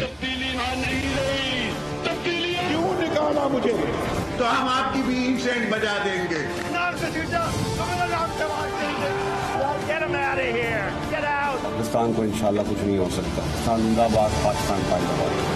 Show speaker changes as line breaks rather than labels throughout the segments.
तब्दीली यहाँ नहीं रही, तब्दीली
क्यों निकाला मुझे?
तो हम आपकी भी इंसेंट बजा देंगे।
पाकिस्तान को इंशाल्लाह कुछ नहीं हो सकता। पाकिस्तान जिंदाबाद, पाकिस्तान जिंदाबाद।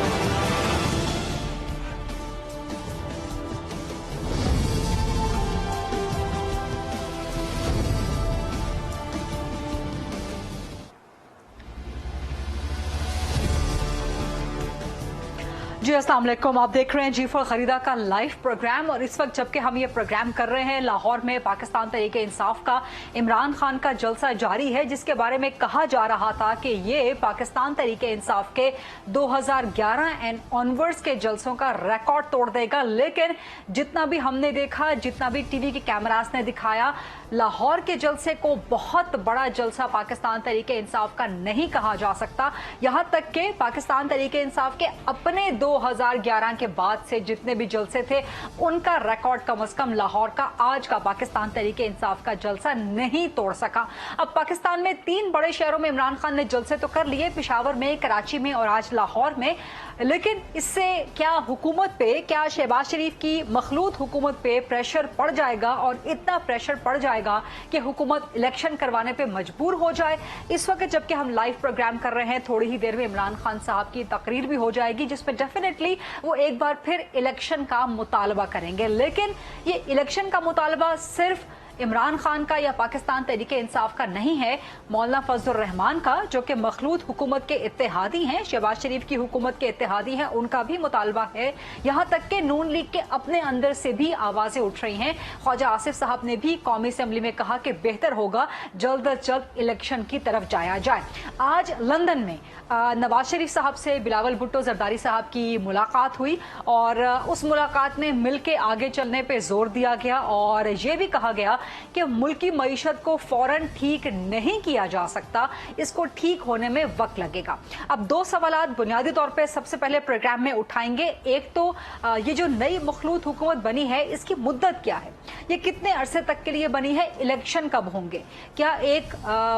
जी अस्सलाम वालेकुम, आप देख रहे हैं G4 खरीदा का लाइव प्रोग्राम। और इस वक्त जबकि हम ये प्रोग्राम कर रहे हैं, लाहौर में पाकिस्तान तहरीक इंसाफ का इमरान खान का जलसा जारी है, जिसके बारे में कहा जा रहा था कि ये पाकिस्तान तहरीक इंसाफ के 2011 एंड ऑनवर्ड्स के जलसों का रिकॉर्ड तोड़ देगा। लेकिन जितना भी हमने देखा, जितना भी टीवी के कैमरास ने दिखाया, लाहौर के जलसे को बहुत बड़ा जलसा पाकिस्तान तहरीक इंसाफ का नहीं कहा जा सकता। यहां तक कि पाकिस्तान तहरीक इंसाफ के अपने 2011 के बाद से जितने भी जलसे थे, उनका रिकॉर्ड कम अज कम लाहौर का आज का पाकिस्तान तहरीक इंसाफ का जलसा नहीं तोड़ सका। अब पाकिस्तान में 3 बड़े शहरों में इमरान खान ने जलसे तो कर लिए, पेशावर में, कराची में और आज लाहौर में। लेकिन इससे क्या हुकूमत पे, क्या शहबाज शरीफ की मखलूत हुकूमत पे प्रेशर पड़ जाएगा? और इतना प्रेशर पड़ जाएगा कि हुकूमत इलेक्शन करवाने पे मजबूर हो जाए। इस वक्त जबकि हम लाइव प्रोग्राम कर रहे हैं, थोड़ी ही देर में इमरान खान साहब की तकरीर भी हो जाएगी, जिसमें डेफिनेटली वो एक बार फिर इलेक्शन का मुतालबा करेंगे। लेकिन ये इलेक्शन का मुतालबा सिर्फ इमरान खान का या पाकिस्तान तहरीक इंसाफ का नहीं है, मौलाना फजलुर रहमान का, जो कि मखलूत हुकूमत के इत्तेहादी हैं, शहबाज शरीफ की हुकूमत के इत्तेहादी हैं, उनका भी मुतालबा है। यहाँ तक कि नून लीग के अपने अंदर से भी आवाजें उठ रही हैं। ख्वाजा आसिफ साहब ने भी कौमी असेंबली में कहा कि बेहतर होगा जल्द अज जल्द इलेक्शन की तरफ जाया जाए। आज लंदन में नवाज शरीफ साहब से बिलावल भुट्टो जरदारी साहब की मुलाकात हुई और उस मुलाकात में मिल के आगे चलने पर जोर दिया गया और ये भी कहा गया कि मुल्क की मईशत को फौरन ठीक नहीं किया जा सकता, इसको ठीक होने में वक्त लगेगा। अब 2 सवालात बुनियादी तौर पे सबसे पहले प्रोग्राम में उठाएंगे। एक तो ये जो नई मखलूत हुकूमत बनी है, इसकी मुद्दत क्या है, ये कितने अरसे तक के लिए बनी है, इलेक्शन कब होंगे, क्या एक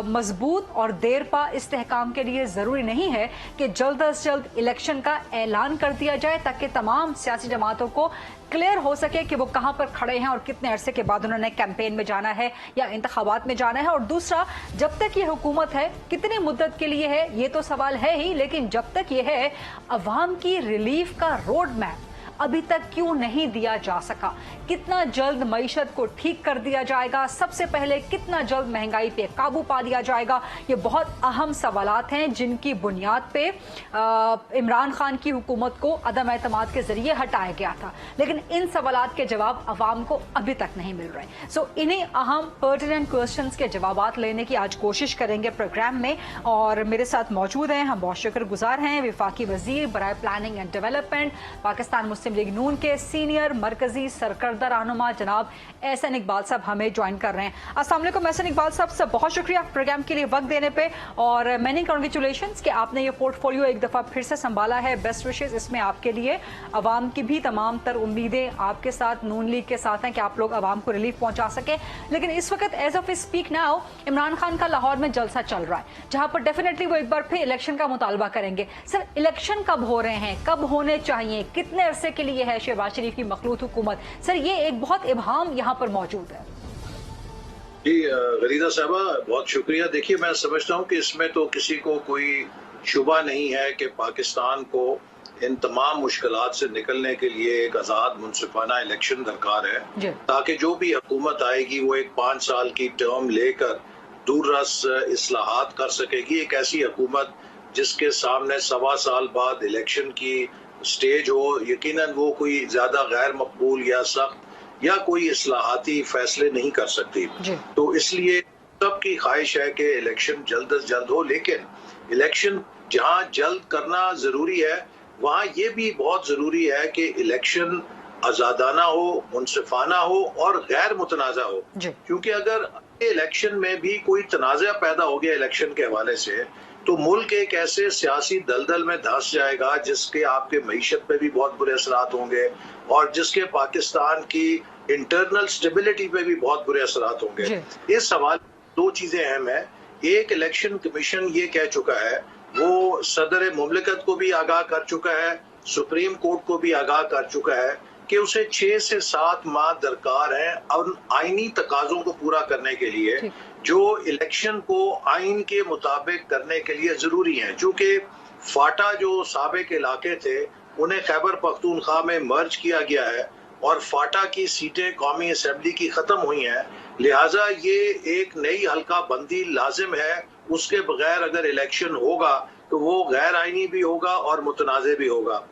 मजबूत और देरपा इस्तेहकाम के लिए जरूरी नहीं है कि जल्द अज जल्द इलेक्शन का ऐलान कर दिया जाए, ताकि तमाम सियासी जमातों को क्लियर हो सके कि वो कहां पर खड़े हैं और कितने अरसे के बाद उन्होंने कैंपेन में जाना है या इंतखाबात में जाना है। और दूसरा, जब तक ये हुकूमत है, कितनी मुद्दत के लिए है, ये तो सवाल है ही, लेकिन जब तक ये है, अवाम की रिलीफ का रोड मैप अभी तक क्यों नहीं दिया जा सका? कितना जल्द मईशत को ठीक कर दिया जाएगा? सबसे पहले कितना जल्द महंगाई पे काबू पा लिया जाएगा? ये बहुत अहम सवालात हैं जिनकी बुनियाद पे इमरान खान की हुकूमत को अदम एतमाद के जरिए हटाया गया था। लेकिन इन सवालात के जवाब अवाम को अभी तक नहीं मिल रहे। सो इन्हीं अहम पर्टिनेंट क्वेश्चंस के जवाबात लेने की आज कोशिश करेंगे प्रोग्राम में। और मेरे साथ मौजूद हैं, हम बहुत शुक्रगुजार हैं, वफाकी वजीर बराए planning and development, Pakistan Muslim League Noon के सीनियर मरकजी सरकर्दा रहनुमा जनाब एहसन इकबाल साहब हमें ज्वाइन कर रहे हैं। अस्सलाम वालेकुम एहसन इकबाल साहब, सब बहुत शुक्रिया प्रोग्राम के लिए वक्त देने पे और मैनी कांग्रेचुलेशंस कि आपने ये पोर्टफोलियो एक दफा फिर से संभाला है। बेस्ट विशेस इसमें आपके लिए। अवाम की भी तमाम तर उम्मीदें आपके साथ, नून लीग के साथ हैं कि आप लोग अवाम को रिलीफ पहुंचा सके। लेकिन इस वक्त as of speak now Imran Khan का लाहौर में जलसा चल रहा है, जहां पर डेफिनेटली वो एक बार फिर इलेक्शन का मुतालबा करेंगे। सर, इलेक्शन कब हो रहे हैं, कब होने चाहिए, कितने अरसे के लिए है शहबाज शरीफ की मखलूत हुकूमत? सर, ये एक बहुत इबहाम यहाँ पर मौजूद है।
जी गरीदा साहबा, बहुत शुक्रिया। देखिए, मैं समझता हूँ कि इसमें तो किसी को कोई शुबा नहीं है कि पाकिस्तान को इन तमाम मुश्किलात से निकलने के लिए एक आज़ाद मुनसिफाना इलेक्शन दरकार है, ताकि जो भी हुकूमत आएगी वो एक 5 साल की टर्म लेकर दूररस इस्लाहात कर सकेगी। एक ऐसी हुकूमत जिसके सामने 1.25 साल बाद इलेक्शन की स्टेज हो, यकीनन वो कोई ज्यादा गैर मकबूल या सख्त या कोई इस्लाहाती फैसले नहीं कर सकती। तो इसलिए सबकी ख्वाहिश है कि इलेक्शन जल्द अज जल्द हो। लेकिन इलेक्शन जहां जल्द करना जरूरी है, वहां ये भी बहुत जरूरी है कि इलेक्शन आजादाना हो, मुनसिफाना हो और गैर मुतनाज़ा हो। क्योंकि अगर इलेक्शन में भी कोई तनाज़ा पैदा हो गया इलेक्शन के हवाले से, तो मुल्क एक ऐसे सियासी दलदल में धंस जाएगा जिसके आपके मईशत पे भी बहुत बुरे असरात होंगे और जिसके पाकिस्तान की इंटरनल स्टेबिलिटी पे भी बहुत बुरे असरात होंगे। इस सवाल 2 चीजें अहम है। एक, इलेक्शन कमीशन ये कह चुका है वो सदर मुमलिकत को भी आगाह कर चुका है, सुप्रीम कोर्ट को भी आगाह कर चुका है कि उसे 6 से 7 माह दरकार है उन आईनी तकाजों को पूरा करने के लिए जो इलेक्शन को आइन के मुताबिक करने के लिए जरूरी है। चूंकि फाटा जो साबिक इलाके थे उन्हें खैबर पख्तूनख्वा में मर्ज किया गया है और फाटा की सीटें कौमी असेंबली की खत्म हुई हैं, लिहाजा ये एक नई हल्का बंदी लाजिम है। उसके बगैर अगर इलेक्शन होगा तो वो गैर आईनी भी होगा और मुतनाज़े भी होगा।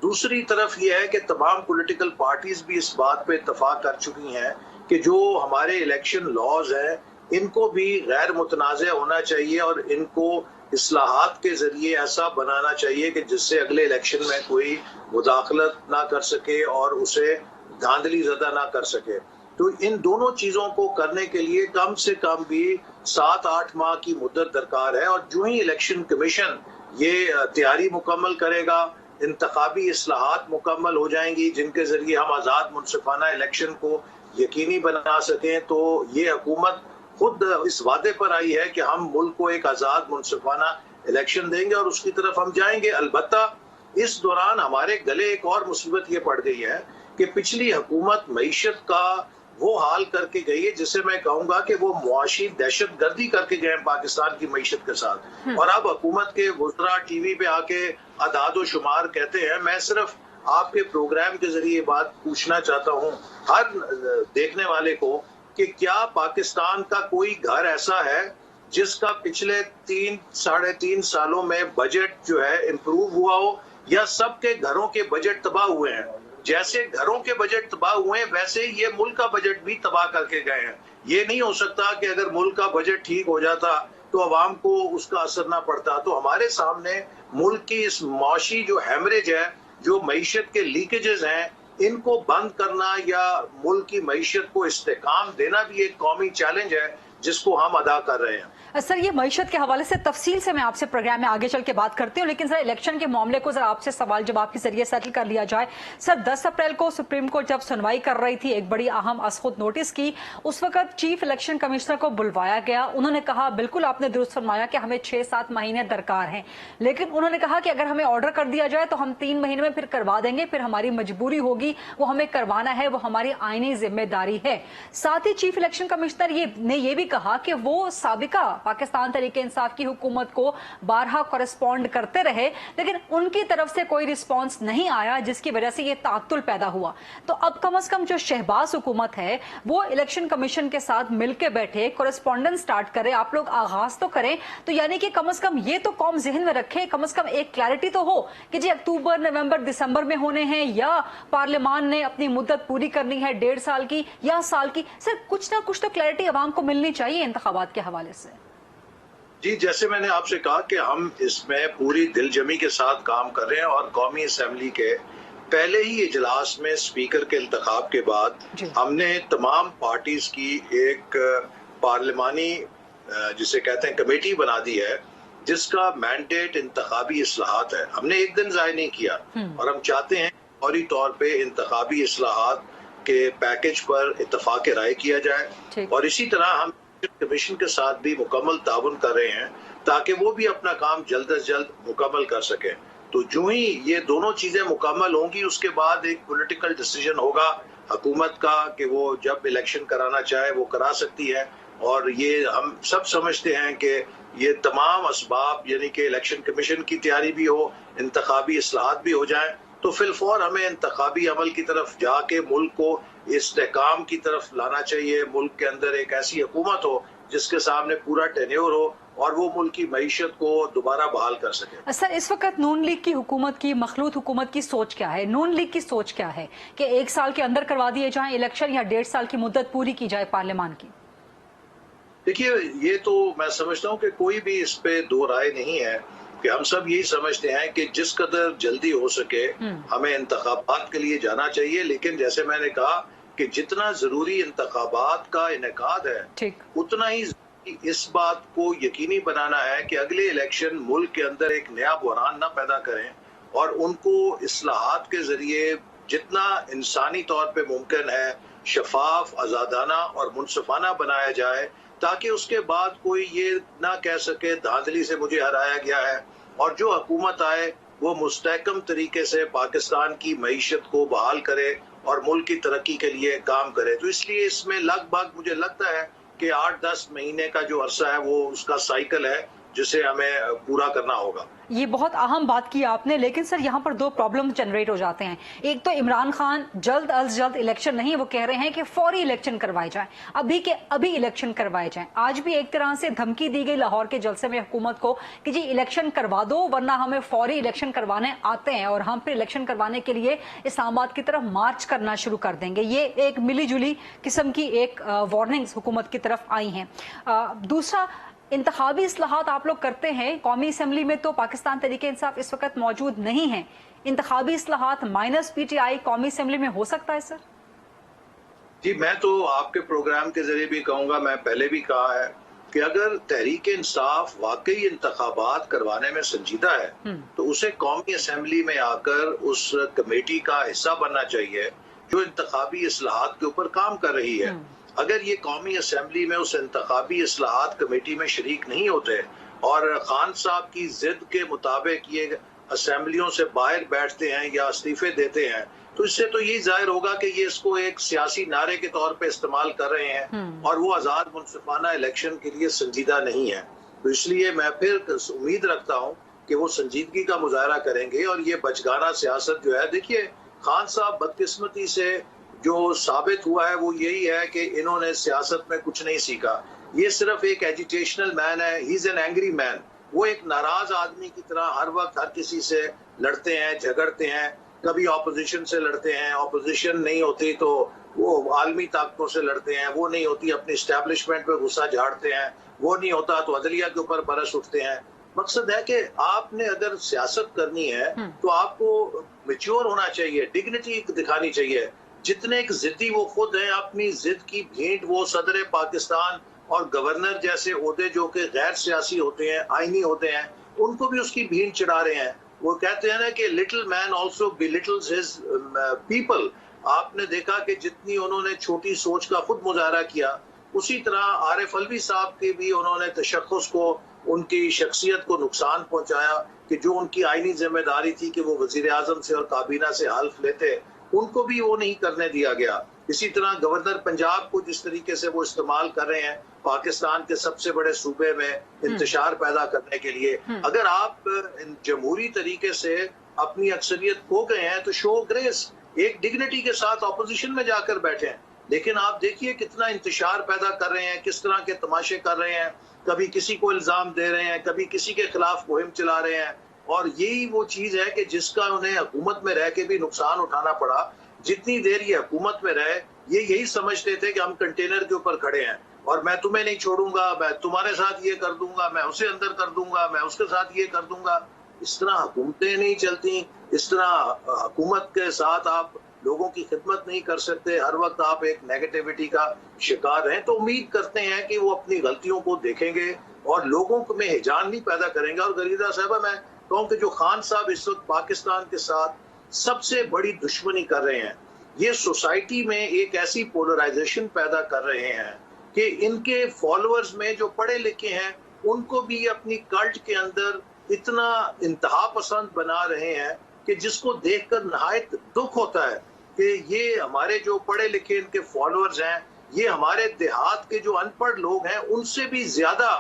दूसरी तरफ यह है कि तमाम पॉलिटिकल पार्टीज भी इस बात पे इत्तफाक कर चुकी हैं कि जो हमारे इलेक्शन लॉज हैं इनको भी गैर मुतनाज़े होना चाहिए और इनको इस्लाहात के जरिए ऐसा बनाना चाहिए कि जिससे अगले इलेक्शन में कोई मुदाखलत ना कर सके और उसे धांधली ज़दा ना कर सके। तो इन दोनों चीज़ों को करने के लिए कम से कम भी 7-8 माह की मुद्दत दरकार है और जो ही इलेक्शन कमीशन ये तैयारी मुकम्मल करेगा, इंतखाबी इस्लाहात मुकम्मल हो जाएंगी जिनके जरिए हम आज़ाद मुनसिफाना इलेक्शन को यकीनी बना सकें, तो ये हुकूमत खुद इस वादे पर आई है कि हम मुल्क को एक आज़ाद मुनसिफाना इलेक्शन देंगे और उसकी तरफ हम जाएंगे। अलबत्ता इस दौरान हमारे गले एक और मुसीबत ये पड़ गई है कि पिछली हुकूमत मईशत का वो हाल करके गई है जिसे मैं कहूंगा कि वो मुआशी दहशत गर्दी करके गए पाकिस्तान की मईशत के साथ। और अब हुकूमत के वज़रा टीवी पे आके अदाद शुमार कहते हैं। मैं सिर्फ आपके प्रोग्राम के जरिए बात पूछना चाहता हूँ हर देखने वाले को कि क्या पाकिस्तान का कोई घर ऐसा है जिसका पिछले 3-3.5 सालों में बजट जो है इम्प्रूव हुआ हो, या सबके घरों के बजट तबाह हुए हैं? जैसे घरों के बजट तबाह हुए हैं वैसे ही ये मुल्क का बजट भी तबाह करके गए हैं। ये नहीं हो सकता कि अगर मुल्क का बजट ठीक हो जाता तो अवाम को उसका असर ना पड़ता। तो हमारे सामने मुल्क की इस मौशी जो हैमरेज है, जो मईशत के लीकेजेस हैं, इनको बंद करना या मुल्क की मईशत को इस्तेकाम देना भी एक कौमी चैलेंज है जिसको हम अदा कर रहे हैं।
सर, ये मईशत के हवाले से तफसील से मैं आपसे प्रोग्राम में आगे चल के बात करती हूँ, लेकिन सर इलेक्शन के मामले को जरा आपसे सवाल जवाब के जरिए सेटल कर लिया जाए। सर, 10 अप्रैल को सुप्रीम कोर्ट जब सुनवाई कर रही थी, एक बड़ी अहम असखुद नोटिस की, उस वक्त चीफ इलेक्शन कमिश्नर को बुलवाया गया। उन्होंने कहा, बिल्कुल आपने दुरुस्त फरमाया कि हमें 6-7 महीने दरकार हैं, लेकिन उन्होंने कहा कि अगर हमें ऑर्डर कर दिया जाए तो हम 3 महीने में फिर करवा देंगे, फिर हमारी मजबूरी होगी, वो हमें करवाना है, वो हमारी आईनी जिम्मेदारी है। साथ ही चीफ इलेक्शन कमिश्नर ने ये भी कहा कि वो साबिका पाकिस्तान तरीके इंसाफ की हुकूमत को बारहा कॉरेस्पॉन्ड करते रहे, लेकिन उनकी तरफ से कोई रिस्पांस नहीं आया, जिसकी वजह से ये तात्तुल पैदा हुआ। तो अब कम से कम जो शहबाज हुकूमत है वो इलेक्शन कमीशन के साथ मिलकर बैठे, कॉरेस्पॉन्डेंस स्टार्ट करे, आप लोग आगाज तो करें, तो यानी कि कम से कम ये तो कौम जहन में रखे, कम से कम एक क्लैरिटी तो हो कि जी अक्टूबर, नवंबर, दिसंबर में होने हैं या पार्लियामान ने अपनी मुद्दत पूरी करनी है 1.5 साल की या साल की। सर, कुछ ना कुछ तो क्लैरिटी अवाम को मिलनी चाहिए इंतखाबात के हवाले से।
जी, जैसे मैंने आपसे कहा कि हम इसमें पूरी दिलजमी के साथ काम कर रहे हैं और कौमी असेंबली के पहले ही इजलास में स्पीकर के इंतखाब के बाद हमने तमाम पार्टीज की एक पार्लिमानी जिसे कहते हैं कमेटी बना दी है जिसका मैंडेट इंतखाबी इस्लाहात है। हमने एक दिन ज़ाय नहीं किया और हम चाहते हैं फौरी तौर पे इंतखाबी इस्लाहात के पैकेज पर इत्तफाक राय किया जाए और इसी तरह हम कमीशन के साथ भी मुकम्मल ताउन कर रहे हैं ताकि वो भी अपना काम जल्द से जल्द मुकम्मल कर सके। तो जो ही ये दोनों चीजें मुकम्मल होंगी उसके बाद एक पॉलिटिकल डिसीजन होगा हुकूमत का कि वो जब इलेक्शन कराना चाहे वो करा सकती है। और ये हम सब समझते हैं कि ये तमाम असबाब यानी कि इलेक्शन कमीशन की तैयारी भी हो, इंतखाबी इस्लाहात भी हो जाए, तो फिलफौर हमें इंतखाबी अमल की तरफ जाके मुल्क को इस्तेकाम की तरफ लाना चाहिए। मुल्क के अंदर एक ऐसी हुकूमत हो जिसके सामने पूरा टेन्योर हो और वो मुल्क की मईशत को दोबारा बहाल कर सके।
सर, इस वक्त नून लीग की हुकूमत की, मखलूत हुकूमत की सोच क्या है? नून लीग की सोच क्या है कि 1 साल के अंदर करवा दिए जाएं इलेक्शन या 1.5 साल की मुद्दत पूरी की जाए पार्लियामान की?
देखिए, ये तो मैं समझता हूँ कि कोई भी इस पे दो राय नहीं है कि हम सब यही समझते हैं कि जिस कदर जल्दी हो सके हमें इंतखाबात के लिए जाना चाहिए। लेकिन जैसे मैंने कहा कि जितना जरूरी इंतखाबात का इनेकाद है उतना ही इस बात को यकीनी बनाना है कि अगले इलेक्शन मुल्क के अंदर एक नया बहरान ना पैदा करें और उनको इस्लाहात के जरिए जितना इंसानी तौर पे मुमकिन है शफाफ, आज़ादाना और मुनसिफाना बनाया जाए ताकि उसके बाद कोई ये ना कह सके धांधली से मुझे हराया गया है और जो हुकूमत आए वो मुस्तहकम तरीके से पाकिस्तान की मईशत को बहाल करे और मुल्क की तरक्की के लिए काम करे। तो इसलिए इसमें लगभग मुझे लगता है कि 8-10 महीने का जो अरसा है वो उसका साइकिल है जिसे हमें पूरा करना होगा।
ये बहुत अहम बात की आपने, लेकिन सर यहाँ पर दो प्रॉब्लम जनरेट हो जाते हैं। एक तो इमरान खान जल्द अज जल्द इलेक्शन नहीं, वो कह रहे हैं कि फौरी इलेक्शन करवाए जाएं, अभी के अभी इलेक्शन करवाए जाएं। आज भी एक तरह से धमकी दी गई लाहौर के जलसे में हुकूमत को कि जी इलेक्शन करवा दो वरना हमें फौरी इलेक्शन करवाने आते हैं और हम फिर इलेक्शन करवाने के लिए इस्लामाबाद की तरफ मार्च करना शुरू कर देंगे। ये एक मिली जुली किस्म की एक वार्निंग्स हुकूमत की तरफ आई हैं। दूसरा, इंतखाबी इस्लाहात आप लोग करते हैं, कौमी असम्बली में तो पाकिस्तान तहरीक इंसाफ इस वक्त मौजूद नहीं है, इंतखाबी इस्लाहात माइनस पीटीआई कौमी असम्बली में हो सकता है सर?
जी, मैं तो आपके प्रोग्राम के जरिए भी कहूंगा, मैं पहले भी कहा है कि अगर तहरीक इंसाफ वाकई इंतखाबात करवाने में संजीदा है तो उसे कौमी असम्बली में आकर उस कमेटी का हिस्सा बनना चाहिए जो इंतखाबी इस्लाहात के ऊपर काम कर रही है। अगर ये कौमी असम्बली में उस इंतखाबी इस्लाहात कमेटी में शरीक नहीं होते और खान साहब की जिद के मुताबिक ये असम्बलियों से बाहर बैठते हैं या इस्तीफे देते हैं तो इससे तो यही जाहिर होगा कि ये इसको एक सियासी नारे के तौर पे इस्तेमाल कर रहे हैं और वो आज़ाद मुनसिफाना इलेक्शन के लिए संजीदा नहीं है। तो इसलिए मैं फिर उम्मीद रखता हूँ कि वो संजीदगी का मुजाहरा करेंगे और ये बचगाना सियासत जो है, देखिए खान साहब बदकिस्मती से जो साबित हुआ है वो यही है कि इन्होंने सियासत में कुछ नहीं सीखा। ये सिर्फ एक एजिटेशनल मैन है, he is an angry man. वो एक नाराज आदमी की तरह हर वक्त हर किसी से लड़ते हैं, झगड़ते हैं, कभी ऑपोजिशन से लड़ते हैं, ऑपोजिशन नहीं होती तो वो आलमी ताकतों से लड़ते हैं, वो नहीं होती अपनी एस्टेब्लिशमेंट पे गुस्सा झाड़ते हैं, वो नहीं होता तो अदलिया के ऊपर बरस उठते हैं। मकसद है कि आपने अगर सियासत करनी है तो आपको मैच्योर होना चाहिए, डिग्निटी दिखानी चाहिए। जितने एक जिद्दी वो खुद हैं, अपनी जिद की भेंट वो सदर पाकिस्तान और गवर्नर जैसे ओहदे जो कि गैर सियासी होते हैं, आईनी होते हैं, उनको भी उसकी भेंट चढ़ा रहे हैं। वो कहते हैं ना कि little man also belittles his people. आपने देखा कि जितनी उन्होंने छोटी सोच का खुद मुजाहरा किया, उसी तरह आरिफ अलवी साहब के भी उन्होंने तशख्खुस को, उनकी शख्सियत को नुकसान पहुंचाया कि जो उनकी आईनी जिम्मेदारी थी कि वो वजीर आजम से और काबीना से हल्फ लेते, उनको भी वो नहीं करने दिया गया। इसी तरह गवर्नर पंजाब को जिस तरीके से वो इस्तेमाल कर रहे हैं पाकिस्तान के सबसे बड़े सूबे में इंतशार पैदा करने के लिए, अगर आप जमहूरी तरीके से अपनी अक्सरियत खो गए हैं तो शो ग्रेस, एक डिग्निटी के साथ ऑपोजिशन में जाकर बैठे हैं। लेकिन आप देखिए कितना इंतशार पैदा कर रहे हैं, किस तरह के तमाशे कर रहे हैं, कभी किसी को इल्जाम दे रहे हैं, कभी किसी के खिलाफ मुहिम चला रहे हैं। और यही वो चीज है कि जिसका उन्हें हुकूमत में रह के भी नुकसान उठाना पड़ा। जितनी देर ये हुकूमत में रहे ये यही समझते थे कि हम कंटेनर के ऊपर खड़े हैं और मैं तुम्हें नहीं छोड़ूंगा, मैं तुम्हारे साथ ये कर दूंगा, मैं उसे अंदर कर दूंगा, मैं उसके साथ ये कर दूंगा। इस तरह हुकूमतें नहीं चलती, इस तरह हुकूमत के साथ आप लोगों की खिदमत नहीं कर सकते। हर वक्त आप एक नेगेटिविटी का शिकार हैं। तो उम्मीद करते हैं कि वो अपनी गलतियों को देखेंगे और लोगों में हिजान नहीं पैदा करेंगे। और गरीदा साहबा, मैं कहूँ कि जो खान साहब इस वक्त पाकिस्तान के साथ सबसे बड़ी दुश्मनी कर रहे हैं, ये सोसाइटी में एक ऐसी पोलराइजेशन पैदा कर रहे हैं कि इनके फॉलोअर्स में जो पढ़े लिखे हैं उनको भी अपनी कल्ट के अंदर इतना इंतहा पसंद बना रहे हैं कि जिसको देखकर नहायत दुख होता है कि ये हमारे जो पढ़े लिखे इनके फॉलोअर्स हैं, ये हमारे देहात के जो अनपढ़ लोग हैं उनसे भी ज्यादा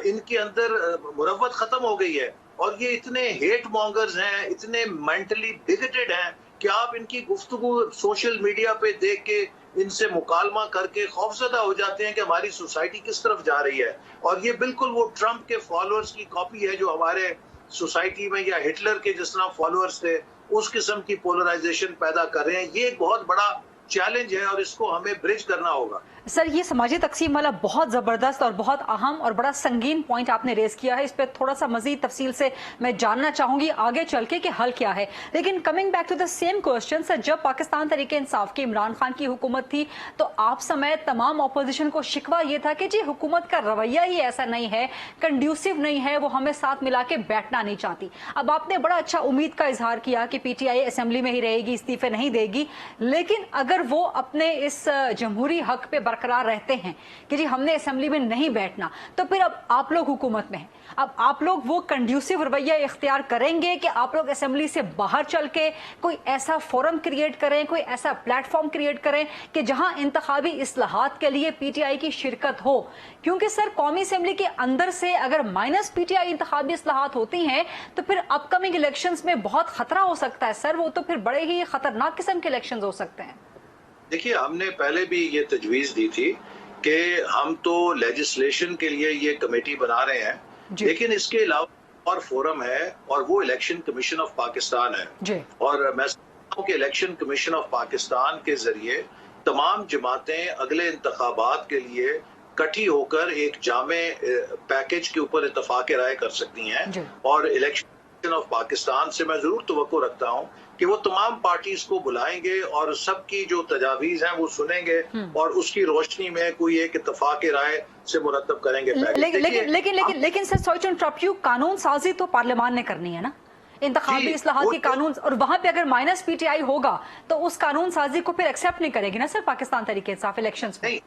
इनके अंदर मुरव्वत खत्म हो गई है। और ये इतने हेट मॉन्गर्स हैं, इतने मेंटली बिगेटेड हैं कि आप इनकी गुफ्तगू सोशल मीडिया पे देख के इनसे मुकालमा करके खौफजदा हो जाते हैं कि हमारी सोसाइटी किस तरफ जा रही है। और ये बिल्कुल वो ट्रंप के फॉलोअर्स की कॉपी है जो हमारे सोसाइटी में, या हिटलर के जिस तरह फॉलोअर्स थे उस किस्म की पोलराइजेशन पैदा कर रहे हैं। ये एक बहुत बड़ा चैलेंज है और इसको हमें ब्रिज करना होगा।
सर, ये समाजी तकसीम वाला बहुत जबरदस्त और बहुत अहम और बड़ा संगीन पॉइंट आपने रेज किया है। इस पर थोड़ा सा मजीद तफसील से मैं जानना चाहूंगी आगे चल के कि हल क्या है। लेकिन coming back to the same question sir, जब पाकिस्तान तहरीक इंसाफ की इमरान खान की हुकूमत थी तो आप समेत तमाम ऑपोजिशन को शिकवा ये था कि जी हुकूमत का रवैया ही ऐसा नहीं है, कंड्यूसिव नहीं है, वो हमें साथ मिला के बैठना नहीं चाहती। अब आपने बड़ा अच्छा उम्मीद का इजहार किया कि पीटीआई असेंबली में ही रहेगी, इस्तीफे नहीं देगी। लेकिन अगर वो अपने इस जमहूरी हक पे बरकरार रहते हैं कि जी हमने असेंबली में नहीं बैठना, तो फिर अब आप लोग हुकूमत में हैं, अब आप लोग वो कंड्यूसिव रवैया इख्तियार करेंगे कि आप लोग असेंबली से बाहर चल के कोई ऐसा फोरम क्रिएट करें, कोई ऐसा प्लेटफॉर्म क्रिएट करें कि जहां इंतखाबी इस्लाहात के लिए पीटीआई की शिरकत हो? क्योंकि सर कौमी असेंबली के अंदर से अगर माइनस पीटीआई इंतखाबी इस्लाहात होती हैं तो फिर अपकमिंग इलेक्शंस में बहुत खतरा हो सकता है सर, वो तो फिर बड़े ही खतरनाक किस्म के इलेक्शंस हो सकते हैं।
देखिए, हमने पहले भी ये तजवीज दी थी कि हम तो लेजिस्लेशन के लिए ये कमेटी बना रहे हैं, लेकिन इसके अलावा और फोरम है और वो इलेक्शन कमीशन ऑफ पाकिस्तान है। और मैं समझता हूं कि इलेक्शन कमीशन ऑफ पाकिस्तान के जरिए तमाम जमातें अगले इंतखाबात के लिए इकट्ठी होकर एक जामे पैकेज के ऊपर इत्तफाक राय कर सकती हैं। और इलेक्शन कमीशन ऑफ पाकिस्तान से मैं जरूर तवक्को रखता हूं कि वो तमाम पार्टीज को बुलाएंगे और सबकी जो तजावीज हैं वो सुनेंगे और उसकी रोशनी में कोई एक इत्तफाक राय से मुरतब करेंगे।
लेकिन sir sorry to interrupt you, कानून साजी तो पार्लियामान ने करनी है ना, इंतखाबी इस्लाहात की कानून, और वहां पे अगर माइनस पीटीआई होगा तो उस कानून साजी को फिर एक्सेप्ट नहीं करेगी ना सर पाकिस्तान तहरीक इंसाफ इलेक्शंस में।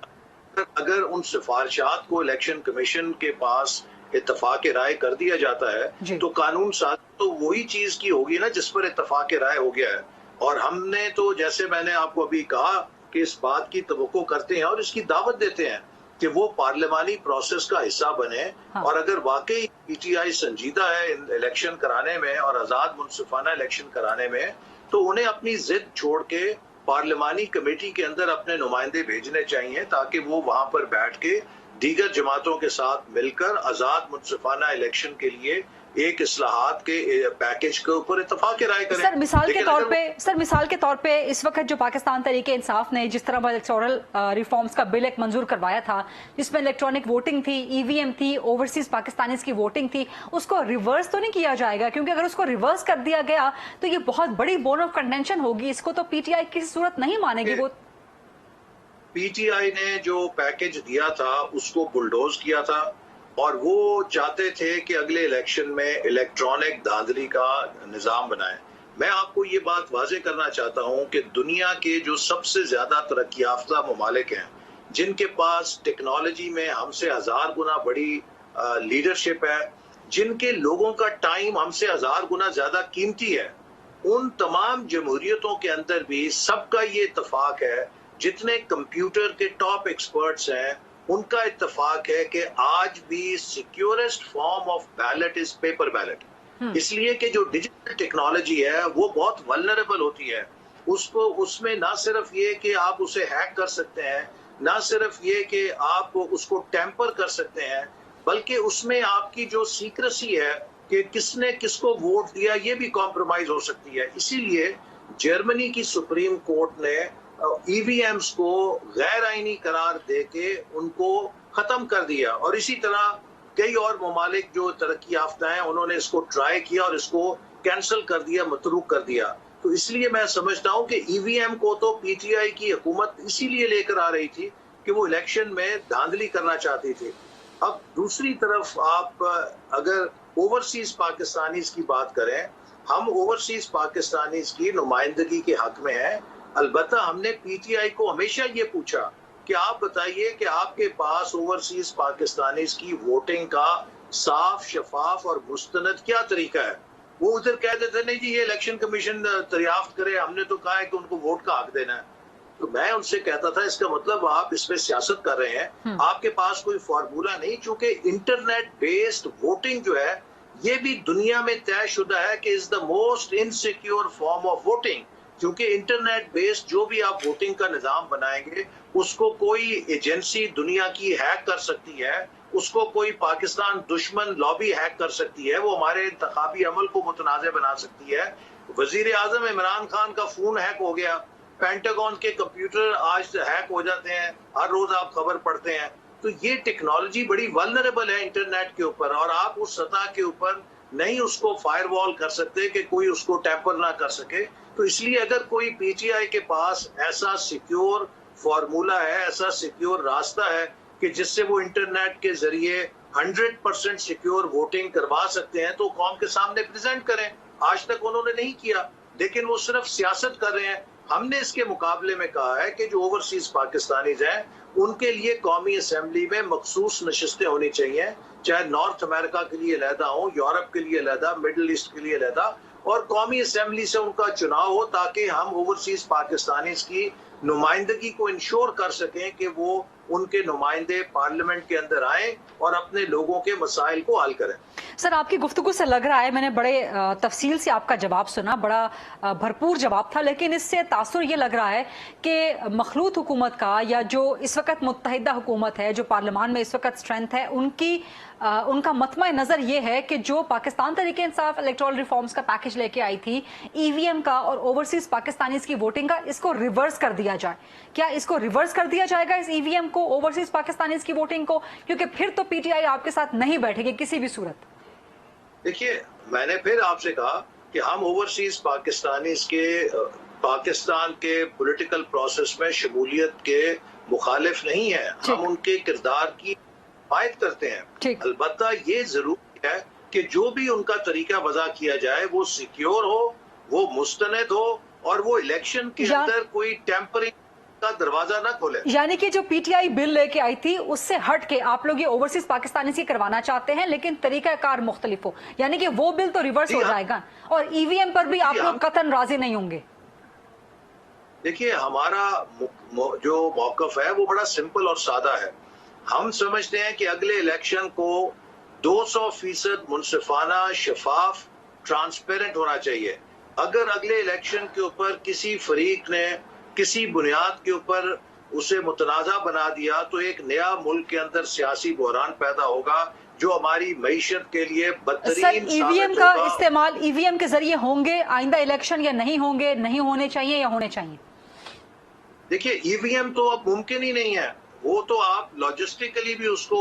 अगर उन सिफारिशात को इलेक्शन कमीशन के पास इत्तफाक राय कर दिया जाता है तो कानून साज तो वही चीज की होगी ना जिस पर इत्तफाक राय हो गया है। और हमने तो जैसे मैंने आपको अभी कहा कि इस बात की तवक्को करते हैं और इसकी दावत देते हैं कि वो पार्लियामानी प्रोसेस का हिस्सा बने। और अगर वाकई पीटीआई संजीदा है इलेक्शन कराने में और आजाद मुनसिफाना इलेक्शन कराने में, तो उन्हें अपनी जिद छोड़ के पार्लियामानी कमेटी के अंदर अपने नुमाइंदे भेजने चाहिए ताकि वो वहां पर बैठ के दीगर जमातों के साथ मिलकर आजाद मुनसिफाना इलेक्शन के लिए एक इस्लाहात के पैकेज के ऊपर इत्तफाक राय करें।
सर मिसाल के तौर पे इस वक्त जो पाकिस्तान तहरीक इंसाफ ने जिस तरह इलेक्टोरल रिफॉर्म्स का बिल एक मंजूर करवाया था जिसमें इलेक्ट्रॉनिक वोटिंग थी, ईवीएम थी, ओवरसीज पाकिस्तानीज की वोटिंग थी, उसको रिवर्स तो नहीं किया जाएगा? क्योंकि अगर उसको रिवर्स कर दिया गया तो ये बहुत बड़ी बोन ऑफ कंटेंशन होगी, इसको तो पीटीआई किसी सूरत नहीं मानेगी। वो
पीटीआई ने जो पैकेज दिया था उसको बुलडोज किया था और वो चाहते थे कि अगले इलेक्शन में इलेक्ट्रॉनिक धांधली का निजाम बनाए। मैं आपको ये बात वाजे करना चाहता हूं कि दुनिया के जो सबसे ज्यादा तरक्की याफ्ता ममालिक हैं, जिनके पास टेक्नोलॉजी में हमसे 1000 गुना बड़ी लीडरशिप है, जिनके लोगों का टाइम हमसे 1000 गुना ज्यादा कीमती है, उन तमाम जमहूरियतों के अंदर भी सबका ये इत्तफाक है, जितने कंप्यूटर के टॉप एक्सपर्ट्स हैं उनका इत्तफाक है कि आज भी securest form of ballot is paper ballot. इसलिए कि जो डिजिटल टेक्नोलॉजी है वो बहुत वल्नरेबल होती है। उसको उसमें ना सिर्फ ये कि आप उसे हैक कर सकते हैं, ना सिर्फ ये कि आप उसको टेम्पर कर सकते हैं, बल्कि उसमें आपकी जो सीक्रेसी है कि किसने किसको वोट दिया ये भी कॉम्प्रोमाइज हो सकती है। इसीलिए जर्मनी की सुप्रीम कोर्ट ने ईवीएम्स को गैर आईनी करार देके उनको खत्म कर दिया और इसी तरह कई और ममालिक जो तरक्की याफ्ता हैं उन्होंने इसको ट्राई किया और इसको कैंसिल कर दिया, मतरूक कर दिया। तो इसलिए मैं समझता हूं कि ईवीएम को तो पीटीआई की हुकूमत इसीलिए लेकर आ रही थी कि वो इलेक्शन में धांधली करना चाहती थी। अब दूसरी तरफ आप अगर ओवरसीज पाकिस्तानीज की बात करें, हम ओवरसीज पाकिस्तानीज की नुमाइंदगी के हक में हैं। अलबत्ता हमने पीटीआई को हमेशा ये पूछा कि आप बताइए कि आपके पास ओवरसीज पाकिस्तानीज की वोटिंग का साफ, शफाफ और मुस्तनद क्या तरीका है? वो उधर कह देते नहीं जी ये इलेक्शन कमीशन दरियाफ्त करे, हमने तो कहा है कि उनको वोट का हक देना है। तो मैं उनसे कहता था इसका मतलब आप इसमें सियासत कर रहे हैं, आपके पास कोई फार्मूला नहीं। चूंकि इंटरनेट बेस्ड वोटिंग जो है ये भी दुनिया में तयशुदा है कि is the most insecure form of voting. क्योंकि इंटरनेट बेस्ड जो भी आप वोटिंग का निजाम बनाएंगे उसको कोई एजेंसी दुनिया की हैक कर सकती है, उसको कोई पाकिस्तान दुश्मन लॉबी हैक कर सकती है, वो हमारे इंतखाबी अमल को मुतनाज़ बना सकती है। वजीर आजम इमरान खान का फोन हैक हो गया, पेंटागन के कंप्यूटर आज हैक हो जाते हैं, हर रोज आप खबर पढ़ते हैं। तो ये टेक्नोलॉजी बड़ी वल्नरेबल है इंटरनेट के ऊपर और आप उस सतह के ऊपर नहीं उसको फायरवॉल कर सकते कि कोई उसको टैम्पर ना कर सके। तो इसलिए अगर कोई पीटीआई के पास ऐसा सिक्योर फॉर्मूला है, ऐसा सिक्योर रास्ता है कि जिससे वो इंटरनेट के जरिए 100% सिक्योर वोटिंग करवा सकते हैं तो कौम के सामने प्रेजेंट करें। आज तक उन्होंने नहीं किया, लेकिन वो सिर्फ सियासत कर रहे हैं हमने इसके मुकाबले में कहा है कि जो ओवरसीज पाकिस्तानीज हैं उनके लिए कौमी असेंबली में मखसूस नशिस्तें होनी चाहिए, चाहे नॉर्थ अमेरिका के लिए अलहदा हो, यूरोप के लिए अलहदा, मिडल ईस्ट के लिए अलहदा, और कौमी असेंबली से उनका चुनाव हो ताकि हम ओवरसीज पाकिस्तानीज की नुमाइंदगी को इंश्योर कर सकें कि वो उनके नुमाइंदे पार्लियामेंट के अंदर आए और अपने लोगों के मसाइल को हल करें।
सर, आपकी गुफ्तगू से लग रहा है, मैंने बड़े तफसील से आपका जवाब सुना, बड़ा भरपूर जवाब था, लेकिन इससे तासुर ये लग रहा है कि मखलूत हुकूमत का या जो इस वक्त मुत्तहिदा हुकूमत है, जो पार्लियामान में इस वक्त स्ट्रेंथ है, उनका मतमा नज़र ये है कि जो पाकिस्तान तहरीक इंसाफ इलेक्टोरल रिफॉर्म्स का पैकेज लेके आई थी, ईवीएम का और ओवरसीज पाकिस्तानीज की वोटिंग का, इसको रिवर्स कर दिया जाए। क्या इसको रिवर्स कर दिया जाएगा, इस ईवीएम को, ओवरसीज पाकिस्तानीज की वोटिंग को? क्योंकि फिर तो पीटीआई आपके साथ नहीं बैठेगी किसी भी सूरत।
देखिए, मैंने फिर आपसे कहा कि हम ओवरसीज पाकिस्तानीज के पाकिस्तान के पॉलिटिकल प्रोसेस में शमूलियत के मुखालिफ नहीं है, हम उनके किरदार की हिमायत करते हैं। अलबत्ता ये जरूरी है कि जो भी उनका तरीका वज़ा किया जाए वो सिक्योर हो, वो मुस्तनद हो और वो इलेक्शन के अंदर कोई टेम्परिंग का दरवाजा ना खोले। यानी
कि जो पीटीआई बिल लेके आई थी उससे हट के आप लोग ये ओवरसीज पाकिस्तानी से करवाना चाहते हैं, लेकिन तरीकाकार मुख्तलिफ हो, यानी कि वो बिल तो रिवर्स हो जाएगा और ईवीएम पर भी आप लोग कतन राजी नहीं होंगे।
देखिए, हमारा जो मौकफ है वो बड़ा सिंपल और सादा है। हम समझते हैं कि अगले इलेक्शन को 200% मुनसिफाना, शफाफ, ट्रांसपेरेंट होना चाहिए। अगर अगले इलेक्शन के ऊपर किसी फरीक ने किसी बुनियाद के ऊपर उसे मुतनाज़ा बना दिया तो एक नया मुल्क के अंदर सियासी बहरान पैदा होगा जो हमारी मईशत के लिए बदतरीन।
ईवीएम का इस्तेमाल ईवीएम के जरिए होंगे आइंदा इलेक्शन या नहीं होंगे, नहीं होने चाहिए या होने चाहिए?
देखिए, ईवीएम तो अब मुमकिन ही नहीं है, वो तो आप लॉजिस्टिकली भी उसको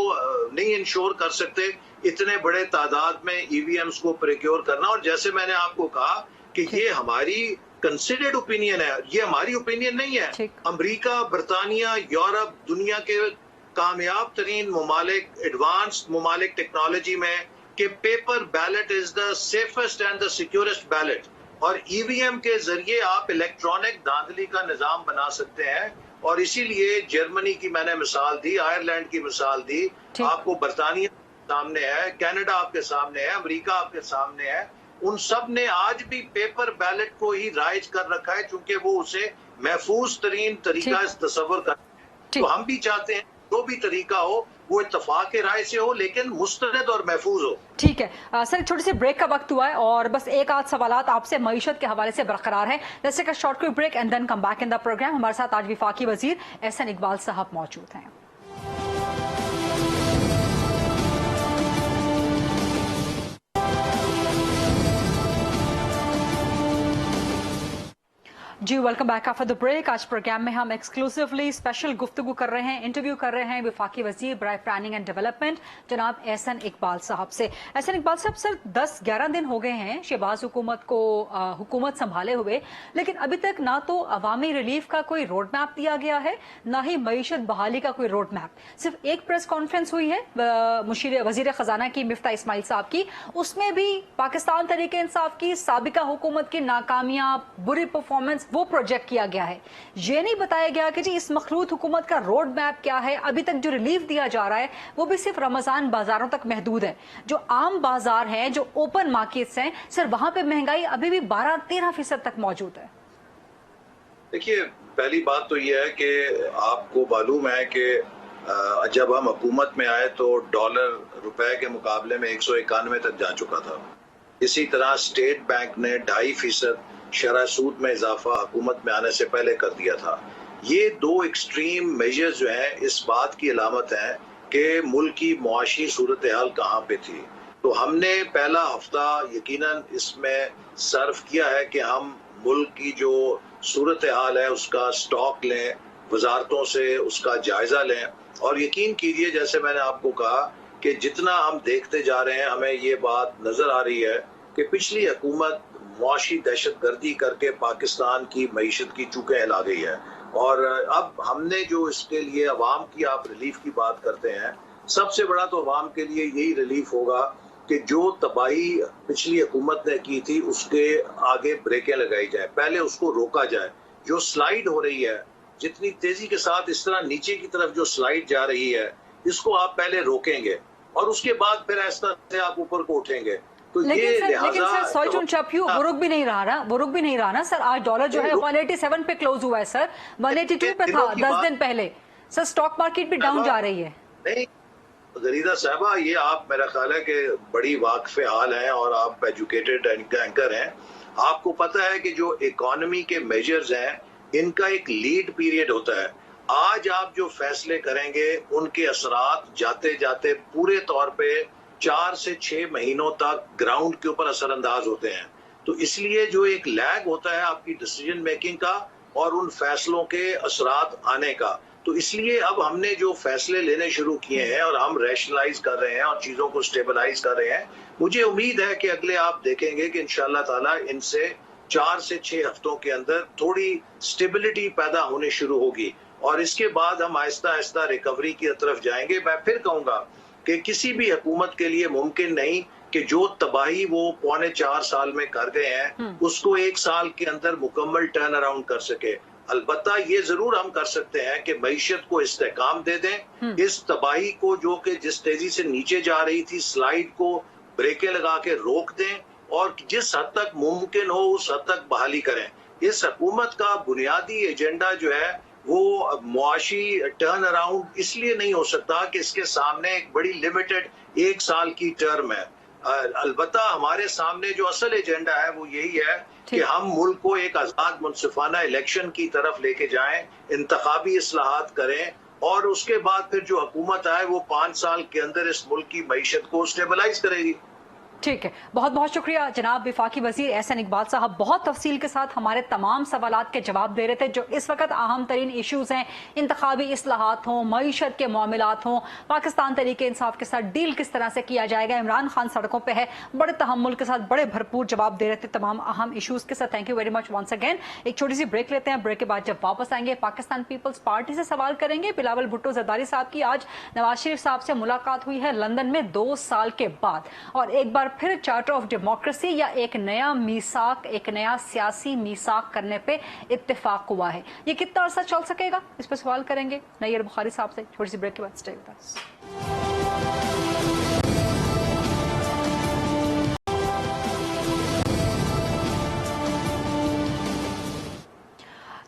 नहीं इंश्योर कर सकते, इतने बड़े तादाद में ईवीएम्स को प्रिक्योर करना। और जैसे मैंने आपको कहा कि ये हमारी कंसिडर्ड ओपिनियन है, ये हमारी ओपिनियन नहीं है। अमेरिका, बरतानिया, यूरोप, दुनिया के कामयाब तरीन ममालिक, एडवांस्ड ममालिक टेक्नोलॉजी में कि paper ballot is the safest and the securest ballot, और ईवीएम के जरिए आप इलेक्ट्रॉनिक धांधली का निजाम बना सकते हैं। और इसीलिए जर्मनी की मैंने मिसाल दी, आयरलैंड की मिसाल दी, आपको बरतानिया सामने है, कनाडा आपके सामने है, अमेरिका आपके सामने है। उन सब ने आज भी पेपर बैलेट को ही राइज कर रखा है क्योंकि वो उसे महफूज तरीन तरीका तस्वर कर। तो हम भी चाहते हैं जो भी तरीका हो वो इत्तफाक के राय से हो लेकिन मुस्तनद और महफूज हो।
ठीक है सर, छोटे से ब्रेक का वक्त हुआ है और बस एक आध सवालात आपसे मईशत के हवाले से बरकरार है। Let's take a short quick break and then come back in the programme. हमारे साथ आज वफाकी वजीर एहसन इकबाल साहब मौजूद हैं। जी welcome back after the break. आज प्रोग्राम में हम एक्सक्लूसिवली स्पेशल गुफ्तगू कर रहे हैं, इंटरव्यू कर रहे हैं वफाकी वजीर बराए प्लानिंग एंड डेवलपमेंट जनाब एहसन इकबाल साहब से। एहसन इकबाल साहब, सर 10-11 दिन हो गए हैं शहबाज हुकूमत को हुकूमत संभाले हुए, लेकिन अभी तक ना तो अवामी रिलीफ का कोई रोड मैप दिया गया है, ना ही मईशत बहाली का कोई रोड मैप। सिर्फ एक प्रेस कॉन्फ्रेंस हुई है वजीर खजाना की मिफ्ता इस्माइल साहब की, उसमें भी पाकिस्तान तहरीक इंसाफ की साबिका हुकूमत की नाकामियां, बुरी परफॉर्मेंस वो प्रोजेक्ट किया गया है। ये नहीं बताया गया कि जी इस मखलूत हुकूमत का रोड मैप क्या है। अभी तक जो रिलीफ दिया जा रहा है वो भी सिर्फ रमजान बाजारों तक महदूद है। जो आम बाजार हैं, जो ओपन मार्केट्स हैं, सर वहां पे महंगाई अभी भी 12-13% तक मौजूद है।
देखिए, पहली बात तो यह है कि आपको मालूम है कि जब हम हुकूमत में आए तो डॉलर रुपए के मुकाबले में 191 तक जा चुका था। इसी तरह स्टेट बैंक ने 2.5% शरह सूद में इजाफा हुकूमत में आने से पहले कर दिया था। ये दो एक्सट्रीम मेजर्स जो हैं इस बात की अलामत हैं कि मुल्क की मुआशी सूरत हाल कहाँ पे थी। तो हमने पहला हफ्ता यकीनन इसमें सर्व किया है कि हम मुल्क की जो सूरत हाल है उसका स्टॉक लें, वजारतों से उसका जायजा लें, और यकीन कीजिए जैसे मैंने आपको कहा कि जितना हम देखते जा रहे हैं हमें ये बात नजर आ रही है कि पिछली हुकूमत मुआशी दहशत गर्दी करके पाकिस्तान की मईशत की चूकें हिला गई है। और अब हमने जो इसके लिए अवाम की, आप रिलीफ की बात करते हैं, सबसे बड़ा तो अवाम के लिए यही रिलीफ होगा कि जो तबाही पिछली हुकूमत ने की थी उसके आगे ब्रेकें लगाई जाए, पहले उसको रोका जाए। जो स्लाइड हो रही है, जितनी तेजी के साथ इस तरह नीचे की तरफ जो स्लाइड जा रही है, इसको आप पहले रोकेंगे और उसके बाद फिर इस तरह से आप ऊपर को उठेंगे। तो
लेकिन
ये
sir sorry to interrupt you, वो रुक भी नहीं रहा ना सर। आज डॉलर जो है 187 पे क्लोज हुआ है सर, 182 पे था 10 दिन पहले। सर स्टॉक मार्केट भी डाउन जा रही है।
नहीं गरीदा साहबा, ये आप मेरा ख्याल है कि बड़ी वाकफे हाल हैं और आप एजुकेटेड एंकर हैं। आपको पता है कि जो इकोनॉमी के मेजर्स हैं, इनका एक लीड पीरियड होता है। आज आप जो फैसले करेंगे उनके असरात जाते जाते पूरे तौर पे 4 से 6 महीनों तक ग्राउंड के ऊपर असरअंदाज होते हैं। तो इसलिए जो एक लैग होता है आपकी डिसीजन मेकिंग का और उन फैसलों के असरात आने का, तो इसलिए अब हमने जो फैसले लेने शुरू किए हैं और हम रैशनलाइज कर रहे हैं और चीजों को स्टेबलाइज कर रहे हैं। मुझे उम्मीद है कि अगले आप देखेंगे कि इंशाल्लाह ताला इनसे 4 से 6 हफ्तों के अंदर थोड़ी स्टेबिलिटी पैदा होने शुरू होगी और इसके बाद हम आहिस्ता आहिस्ता रिकवरी की तरफ जाएंगे। मैं फिर कहूंगा कि किसी भी हुकूमत के लिए मुमकिन नहीं कि जो तबाही वो 3.25 साल में कर गए हैं उसको 1 साल के अंदर मुकम्मल टर्न अराउंड कर सके। अलबत्ता ये जरूर हम कर सकते हैं कि मईशत को इस्तेकाम दे दें, इस तबाही को जो कि जिस तेजी से नीचे जा रही थी स्लाइड को ब्रेकें लगा के रोक दें और जिस हद तक मुमकिन हो उस हद तक बहाली करें। इस हुकूमत का बुनियादी एजेंडा जो है वो मुआशी टर्न अराउंड इसलिए नहीं हो सकता कि इसके सामने एक बड़ी लिमिटेड 1 साल की टर्म है। अलबत्ता हमारे सामने जो असल एजेंडा है वो यही है कि हम मुल्क को एक आजाद मुनसिफाना इलेक्शन की तरफ लेके जाएं, इंतखाबी इस्लाहात करें और उसके बाद फिर जो हुकूमत आए वो 5 साल के अंदर इस मुल्क की मईशत को स्टेबलाइज करेगी।
ठीक है, बहुत बहुत शुक्रिया जनाब विफाकी वजीर एहसन इकबाल साहब, बहुत तफसील के साथ हमारे तमाम सवालात के जवाब दे रहे थे जो इस वक्त अहम तरीन इशूज़ हैं। इंतखाबी इस्लाहात हों, मईशत के मामलात हों, पाकिस्तान तरीके इंसाफ के साथ डील किस तरह से किया जाएगा, इमरान खान सड़कों पर है, बड़े तहम्मुल के साथ बड़े भरपूर जवाब दे रहे थे तमाम अहम इशूज़ के साथ। Thank you very much once again. एक छोटी सी ब्रेक लेते हैं, ब्रेक के बाद जब वापस आएंगे पाकिस्तान पीपल्स पार्टी से सवाल करेंगे। बिलावल भुट्टो जरदारी साहब की आज नवाज शरीफ साहब से मुलाकात हुई है लंदन में 2 साल के बाद और एक बार फिर चार्टर ऑफ डेमोक्रेसी या एक नया मीसाक, एक नया सियासी मीसाक करने पे इत्तेफाक हुआ है। ये कितना अरसा चल सकेगा, इस पर सवाल करेंगे नैयर बुखारी साहब से छोटी सी ब्रेक के बाद। Stay with us.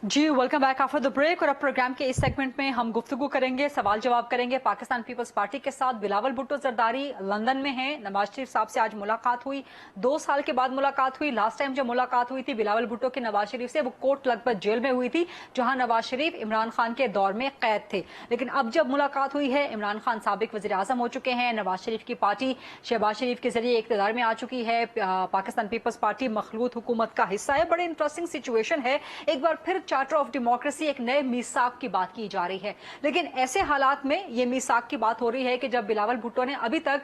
जी welcome back after the break. और अब प्रोग्राम के इस सेगमेंट में हम गुफ्तगू करेंगे, सवाल जवाब करेंगे पाकिस्तान पीपल्स पार्टी के साथ। बिलावल भुट्टो जरदारी लंदन में हैं, नवाज शरीफ साहब से आज मुलाकात हुई, 2 साल के बाद मुलाकात हुई। लास्ट टाइम जब मुलाकात हुई थी बिलावल भुट्टो की नवाज शरीफ से, वो कोट लखपत जेल में हुई थी जहां नवाज शरीफ इमरान खान के दौर में कैद थे। लेकिन अब जब मुलाकात हुई है, इमरान खान साबिक वज़ीर आज़म हो चुके हैं, नवाज शरीफ की पार्टी शहबाज शरीफ के जरिए इक़्तिदार में आ चुकी है, पाकिस्तान पीपल्स पार्टी मखलूत हुकूमत का हिस्सा है। बड़े इंटरेस्टिंग सिचुएशन है। एक बार फिर चार्टर ऑफ डेमोक्रेसी एक नए मीसाक की बात की जा रही है, लेकिन ऐसे हालात में ये मीसाक की बात हो रही है कि जब बिलावल भुट्टो ने अभी तक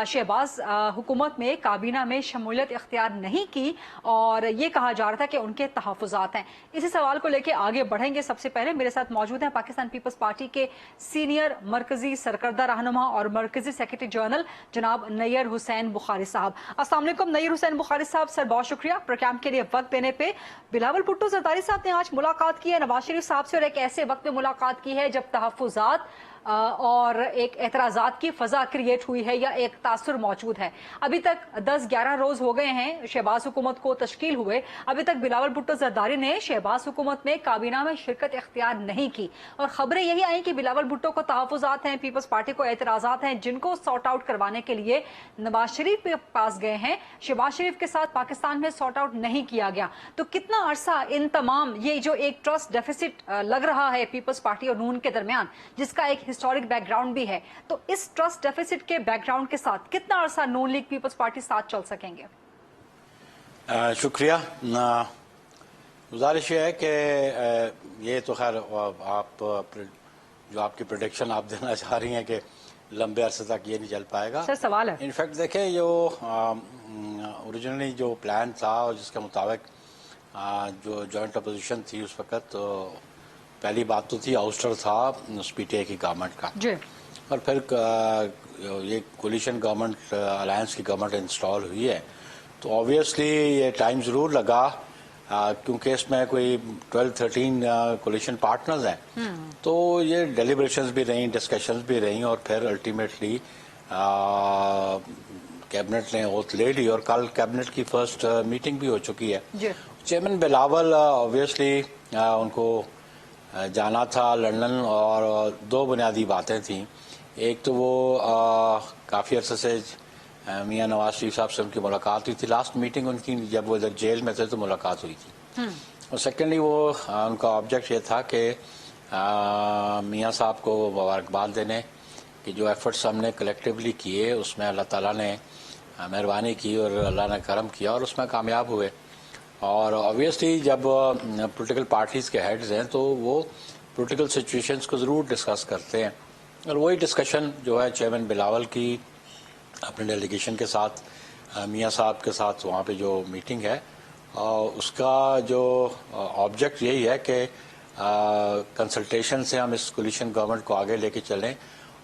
शहबाज हुकूमत में काबीना में शमूलियत इख्तियार नहीं की और ये कहा जा रहा था कि उनके तहफ़्फ़ुज़ात हैं। इसी सवाल को लेकर आगे बढ़ेंगे। सबसे पहले मेरे साथ मौजूद हैं पाकिस्तान पीपल्स पार्टी के सीनियर मरकजी सरकर्दा रहनुमा और मरकजी सेक्रेटरी जनरल जनाब नैयर हुसैन बुखारी साहब। अस्सलाम वालेकुम नैयर हुसैन बुखारी साहब। सर बहुत शुक्रिया प्रोग्राम के लिए वक्त देने पे। बिलावल भुट्टो जरदारी साहब ने आज मुलाकात की है नवाज शरीफ साहब से और एक ऐसे वक्त में मुलाकात की है जब तहफ़्फ़ुज़ात और एक एतराज़ात की फ़ज़ा क्रिएट हुई है या एक तासुर मौजूद है। अभी तक 10-11 रोज़ हो गए हैं शहबाज हुकूमत को तश्कील हुए, अभी तक बिलावल भुट्टो जरदारी ने शहबाज हुकूमत में काबीना में शिरकत इख्तियार नहीं की और ख़बरें यही आई कि बिलावल भुट्टो को तहफ़्फ़ुज़ात हैं, पीपल्स पार्टी को एतराज़ात हैं जिनको सॉर्ट आउट करवाने के लिए नवाज शरीफ के पास गए हैं। शहबाज शरीफ के साथ पाकिस्तान में सॉर्ट आउट नहीं किया गया। तो कितना अरसा इन तमाम ये जो एक ट्रस्ट डेफिसिट लग रहा है पीपल्स पार्टी और नून के दरमियान, जिसका एक हिस्टोरिक बैकग्राउंड भी है, तो इस ट्रस्ट डेफिसिट के बैकग्राउंड के साथ कितना अरसा नून लीग पीपल्स पार्टी साथ चल सकेंगे?
शुक्रिया। गुजारिश है कि ये तो खैर आप जो आपकी प्रोडिक्शन आप देना चाह रही हैं कि लंबे अरसे तक ये नहीं चल पाएगा।
सर सवाल है,
इनफैक्ट देखें जो ओरिजिनली जो प्लान था और जिसके मुताबिक जो जॉइंट अपोजिशन थी उस वक्त, तो पहली बात तो थी आउस्टर था पीटीआई की गवर्नमेंट का
जी।
और फिर ये कोलिशन गवर्नमेंट अलायंस की गवर्नमेंट इंस्टॉल हुई है, तो ऑब्वियसली ये टाइम ज़रूर लगा क्योंकि इसमें कोई 12-13 कोलिशन पार्टनर्स हैं, तो ये डेलिब्रेशंस भी रही, डिस्कशंस भी रही, और फिर अल्टीमेटली कैबिनेट ने ओथ ले ली और कल कैबिनेट की फर्स्ट मीटिंग भी हो चुकी है। चेयरमैन बिलावल ऑब्वियसली उनको जाना था लंदन, और दो बुनियादी बातें थी। एक तो वो काफ़ी अरसे से मियां नवाज शरीफ साहब से उनकी मुलाकात हुई थी, लास्ट मीटिंग उनकी जब वो इधर जेल में थे तो मुलाकात हुई थी। और सेकेंडली वो उनका ऑब्जेक्ट ये था कि मियां साहब को मुबारकबाद देने कि जो एफर्ट्स हमने कलेक्टिवली किए उसमें अल्लाह ताला ने मेहरबानी की और अल्लाह ने करम किया और उसमें कामयाब हुए। और ऑब्वियसली जब पॉलिटिकल पार्टीज़ के हेड्स हैं तो वो पॉलिटिकल सिचुएशंस को ज़रूर डिस्कस करते हैं, और वही डिस्कशन जो है चेयरमैन बिलावल की अपने डेलीगेशन के साथ मियां साहब के साथ वहाँ पे जो मीटिंग है, उसका जो ऑब्जेक्ट यही है कि कंसल्टेशन से हम इस कोलिशन गवर्नमेंट को आगे लेके चलें,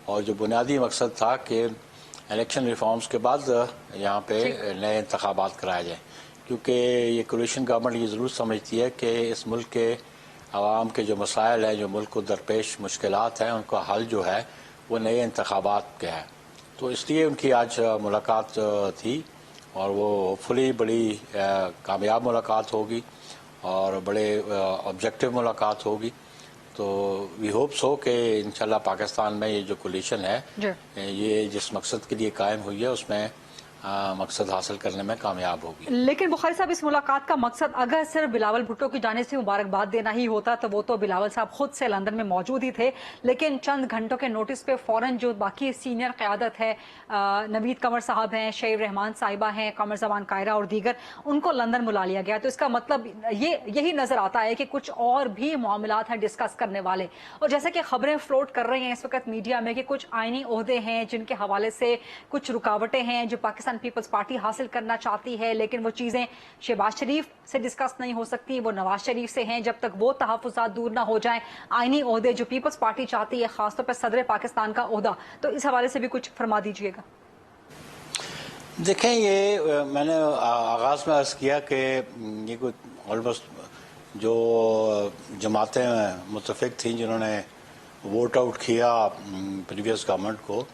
और जो बुनियादी मकसद था कि इलेक्शन रिफॉर्म्स के बाद यहाँ पे नए इंतखाबात कराए जाएँ, क्योंकि ये कोलिशन गवर्नमेंट ये ज़रूर समझती है कि इस मुल्क के आवाम के जो मसाइल हैं, जो मुल्क को दरपेश मुश्किलात हैं, उनका हल जो है वो नए इंतखाबात के है। तो इसलिए उनकी आज मुलाकात थी, और वो होपफुली बड़ी कामयाब मुलाकात होगी और बड़े ऑब्जेक्टिव मुलाकात होगी। तो वी होप सो कि इंशाल्लाह पाकिस्तान में ये जो कोलिशन है ये जिस मकसद के लिए कायम हुई है उसमें मकसद हासिल करने में कामयाब होगी।
लेकिन बुखारी साहब, इस मुलाकात का मकसद अगर सिर्फ बिलावल भुट्टो की जाने से मुबारकबाद देना ही होता तो वो तो बिलावल साहब खुद से लंदन में मौजूद ही थे, लेकिन चंद घंटों के नोटिस पे फौरन जो बाकी सीनियर क़यादत है, नवीद कमर साहब हैं, शेर रहमान साहिबा हैं, कमर जमान कायरा और दीगर, उनको लंदन बुला लिया गया। तो इसका मतलब यही नजर आता है कि कुछ और भी मामलात हैं डिस्कस करने वाले। और जैसे कि खबरें फ्लोट कर रही हैं इस वक्त मीडिया में कि कुछ आईनी ओहदे हैं जिनके हवाले से कुछ रुकावटें हैं जो पाकिस्तान पीपल्स पार्टी हासिल करना चाहती है, लेकिन वो चीजें शहबाज शरीफ से डिस्कस नहीं हो सकती, वो नवाज शरीफ से हैं। जब तक वो तहफुजात दूर ना हो जाएं, आईनी ओहदे जो पीपल्स पार्टी चाहती है, खासतौर पर सदर पाकिस्तान का ओहदा, तो इस हवाले से भी कुछ फरमा दीजिएगा।
देखें, ये मैंने आगाज में अर्ज किया कि ये कुछ ऑलमोस्ट जो जमातें मुतफिक थी जिन्होंने वोट आउट किया प्रीवियस गवर्नमेंट को,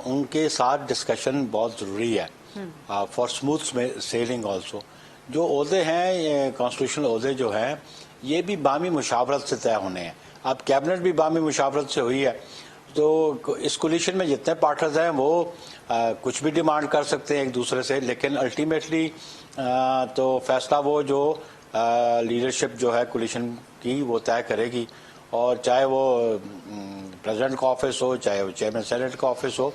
उनके साथ डिस्कशन बहुत ज़रूरी है फॉर स्मूथ सेलिंग ऑल्सो। जो ओहदे हैं, ये कॉन्स्टिट्यूशनल ओहदे जो हैं, ये भी बामी मुशावरत से तय होने हैं। अब कैबिनेट भी बामी मुशावरत से हुई है, तो इस कोलिशन में जितने पार्टनर्स हैं वो कुछ भी डिमांड कर सकते हैं एक दूसरे से, लेकिन अल्टीमेटली तो फैसला वो जो लीडरशिप जो है कोलिशन की वो तय करेगी। और चाहे वो प्रेसिडेंट का ऑफिस हो, चाहे वो चेयरमैन सेनेट का ऑफिस हो,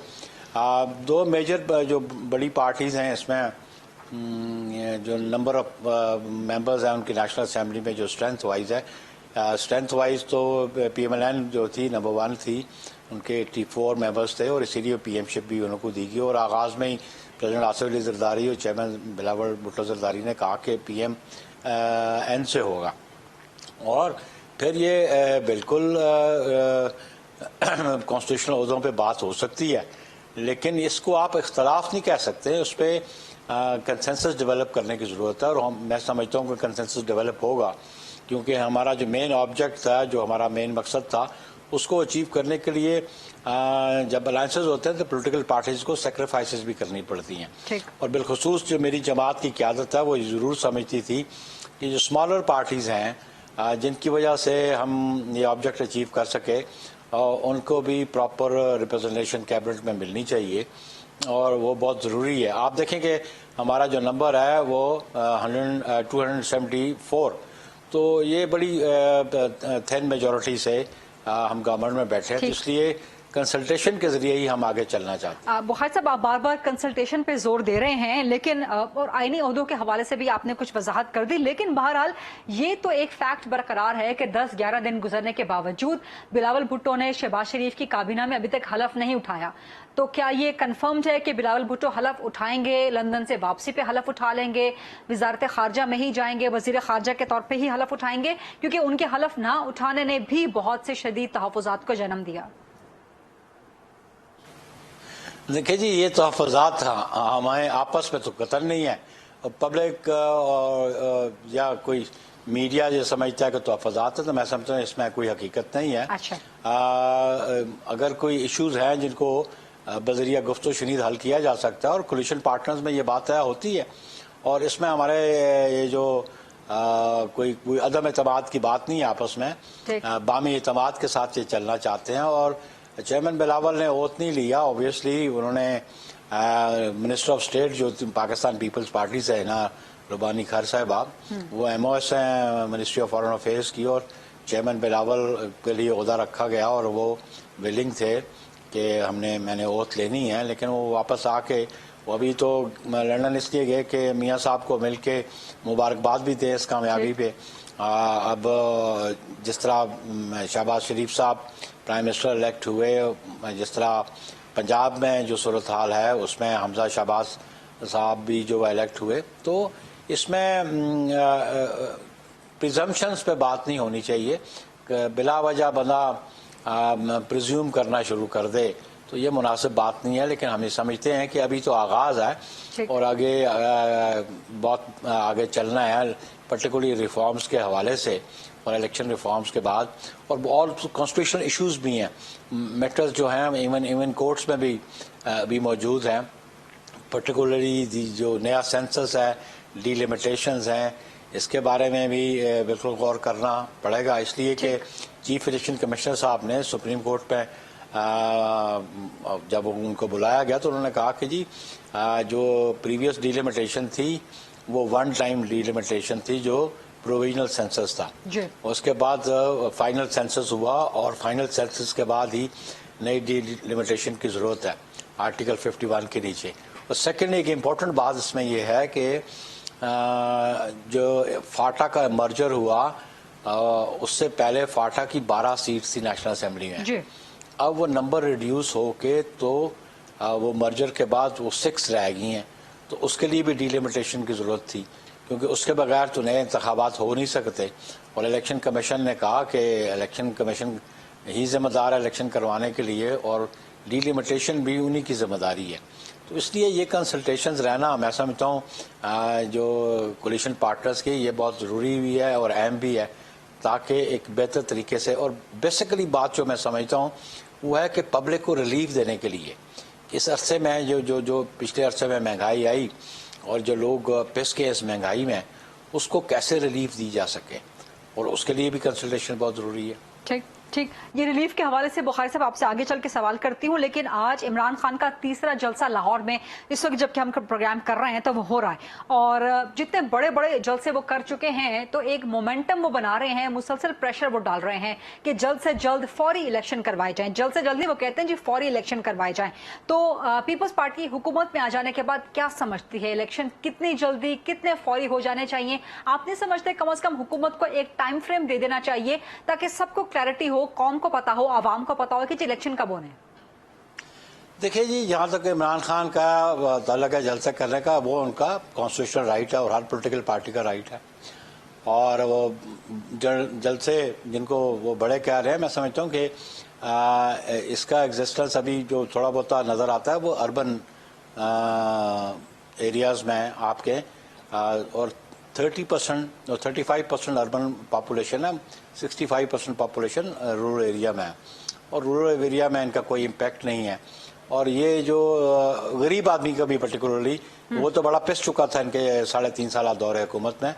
दो मेजर जो बड़ी पार्टीज़ हैं इसमें, जो नंबर ऑफ मेंबर्स हैं उनकी नेशनल असेंबली में जो स्ट्रेंथ वाइज है, स्ट्रेंथ वाइज तो PMLN जो थी नंबर 1 थी, उनके 84 मेंबर्स थे, और इसीलिए पीएमशिप भी उनको दी गई। और आगाज़ में ही प्रेसिडेंट आसिफ अली जरदारी और चेयरमैन बिलावल भुट्टो जरदारी ने कहा कि PMN से होगा, और फिर ये बिल्कुल कॉन्स्टिट्यूशनल ओहदों पे बात हो सकती है, लेकिन इसको आप इख्तलाफ नहीं कह सकते, उस पर कंसेंसस डेवलप करने की ज़रूरत है। और मैं समझता हूँ कि कंसेंसस डेवलप होगा, क्योंकि हमारा जो मेन ऑब्जेक्ट था, जो हमारा मेन मकसद था, उसको अचीव करने के लिए जब अलायंसेस होते हैं तो पॉलिटिकल पार्टीज़ को सेक्रीफाइसेस भी करनी पड़ती हैं। और बिलखुसूस जो मेरी जमात की क़यादत है वो ज़रूर समझती थी कि जो स्मॉलर पार्टीज़ हैं, जिनकी वजह से हम ये ऑब्जेक्ट अचीव कर सके, उनको भी प्रॉपर रिप्रेजेंटेशन कैबिनेट में मिलनी चाहिए, और वो बहुत ज़रूरी है। आप देखें कि हमारा जो नंबर है वो 274, तो ये बड़ी थिन मेजॉरिटी से हम गवर्नमेंट में बैठे हैं, इसलिए कंसल्टेशन के जरिए ही हम आगे चलना चाहते हैं।
बुखारी साहब, आप बार बार कंसल्टेशन पे जोर दे रहे हैं, लेकिन और आईनी ओहदों के हवाले से भी आपने कुछ वजाहत कर दी, लेकिन बहरहाल ये तो एक फैक्ट बरकरार है कि 10-11 दिन गुजरने के बावजूद बिलावल भुट्टो ने शहबाज शरीफ की काबीना में अभी तक हलफ नहीं उठाया। तो क्या ये कन्फर्म्ड है कि बिलावल भुट्टो हलफ उठाएंगे, लंदन से वापसी पे हलफ उठा लेंगे, वजारत खारजा में ही जाएंगे, वजीर खारजा के तौर पर ही हलफ उठाएंगे? क्योंकि उनके हलफ ना उठाने ने भी बहुत से शदीद तहफ़्फ़ुज़ात को जन्म दिया।
देखिए जी, ये तहफ़्फ़ुज़ात हमारे आपस में तो कतल नहीं है, पब्लिक या कोई मीडिया जो समझता है कि तहफ़्फ़ुज़ात है, तो मैं समझता हूँ इसमें कोई हकीकत नहीं है।
अच्छा।
अगर कोई इश्यूज़ हैं जिनको बज़रिया गुफ्तगू शनीद हल किया जा सकता है, और कोलिशन पार्टनर्स में ये बात तय होती है, और इसमें हमारे ये जो कोई अदम एतमाद की बात नहीं है आपस में, बामी एतमाद के साथ ये चलना चाहते हैं। और चेयरमैन बिलावल ने ओथ नहीं लिया, ऑब्वियसली उन्होंने मिनिस्टर ऑफ स्टेट जो पाकिस्तान पीपल्स पार्टी से है ना, रुबानी खर साहबा, वो MOS हैं मिनिस्ट्री ऑफ फॉरेन अफेयर्स की, और चेयरमैन बिलावल के लिए ओहदा रखा गया और वो विलिंग थे कि मैंने ओथ लेनी है। लेकिन वो वापस आके वो अभी तो लंदन इसलिए गए कि मियाँ साहब को मिल के मुबारकबाद भी दें इस कामयाबी पे। अब जिस तरह शहबाज शरीफ साहब प्राइम मिनिस्टर इलेक्ट हुए, जिस तरह पंजाब में जो सूरत हाल है उसमें हमजा शहबाज साहब भी जो इलेक्ट हुए, तो इसमें प्रिजम्पशंस पे बात नहीं होनी चाहिए। बिला वजह बंदा प्रिज्यूम करना शुरू कर दे तो ये मुनासिब बात नहीं है। लेकिन हम समझते हैं कि अभी तो आगाज़ है और आगे बहुत आगे चलना है, पर्टिकुलरली रिफॉर्म्स के हवाले से और इलेक्शन रिफॉर्म्स के बाद, और कॉन्स्टिट्यूशनल इश्यूज भी हैं, मैटर्स जो हैं इवन कोर्ट्स में भी मौजूद हैं। पर्टिकुलरली जो नया सेंसस है, डीलिमिटेशंस हैं, इसके बारे में भी बिल्कुल गौर करना पड़ेगा, इसलिए कि चीफ इलेक्शन कमिश्नर साहब ने सुप्रीम कोर्ट पे जब उनको बुलाया गया तो उन्होंने कहा कि जी जो प्रीवियस डीलिमिटेशन थी वो वन टाइम डीलिमिटेशन थी जो प्रोविजनल सेंसस था, उसके बाद फाइनल सेंसस हुआ और फाइनल सेंसस के बाद ही नई डीलिमिटेशन की ज़रूरत है आर्टिकल 51 के नीचे। और सेकेंड एक इम्पॉर्टेंट बात इसमें यह है कि जो फाटा का मर्जर हुआ उससे पहले फाटा की 12 सीट्स थी नेशनल असेंबली में, अब वो नंबर रिड्यूस हो के तो वो मर्जर के बाद वो 6 रह गई हैं, तो उसके लिए भी डीलिमिटेशन की ज़रूरत थी क्योंकि उसके बगैर तो नए इंतखाबात हो नहीं सकते। और इलेक्शन कमीशन ने कहा कि इलेक्शन कमीशन ही जिम्मेदार है इलेक्शन करवाने के लिए और डीलिमिटेशन भी उन्हीं की जिम्मेदारी है। तो इसलिए ये कंसल्टेशंस रहना मैं समझता हूँ जो कोलिशन पार्टनर्स की ये बहुत ज़रूरी भी है और अहम भी है, ताकि एक बेहतर तरीके से, और बेसिकली बात जो मैं समझता हूँ वो है कि पब्लिक को रिलीफ देने के लिए इस अरसे में जो पिछले अरसे में महंगाई आई और जो लोग पिस के इस महंगाई में उसको कैसे रिलीफ दी जा सके, और उसके लिए भी कंसल्टेशन बहुत ज़रूरी है।
ठीक, ये रिलीफ के हवाले से बुखारी साहब आपसे आगे चल के सवाल करती हूँ, लेकिन आज इमरान खान का तीसरा जलसा लाहौर में इस वक्त जबकि हम प्रोग्राम कर रहे हैं तो वो हो रहा है, और जितने बड़े बड़े जलसे वो कर चुके हैं तो एक मोमेंटम वो बना रहे हैं, मुसलसल प्रेशर वो डाल रहे हैं कि जल्द से जल्द फौरी इलेक्शन करवाए जाएं। जल्द से जल्द नहीं, वो कहते हैं जी फौरी इलेक्शन करवाए जाएं। तो पीपल्स पार्टी हुकूमत में आ जाने के बाद क्या समझती है, इलेक्शन कितनी जल्दी कितने फौरी हो जाने चाहिए? आप नहीं समझते कम से कम हुकूमत को एक टाइम फ्रेम दे देना चाहिए ताकि सबको क्लैरिटी हो, कौम को पता हो, आवाम को पता हो कि इलेक्शन कब होने?
देखिए जी, जहाँ तक इमरान खान का ताल्लुक है जलसा करने का, वो उनका कॉन्स्टिट्यूशनल राइट है और हर पॉलिटिकल पार्टी का राइट है, और वो जलसे जिनको वो बड़े कह रहे हैं, मैं समझता हूँ कि इसका एग्जिस्टेंस अभी जो थोड़ा बहुत नज़र आता है वो अर्बन एरियाज़ में आपके, और 30% और 35% अर्बन पॉपुलेशन है, 65% पॉपुलेशन रूरल एरिया में है, और रूरल एरिया में इनका कोई इम्पैक्ट नहीं है। और ये जो गरीब आदमी का भी पर्टिकुलरली वो तो बड़ा पिस चुका था इनके 3.5 साल दौरे हुकूमत में।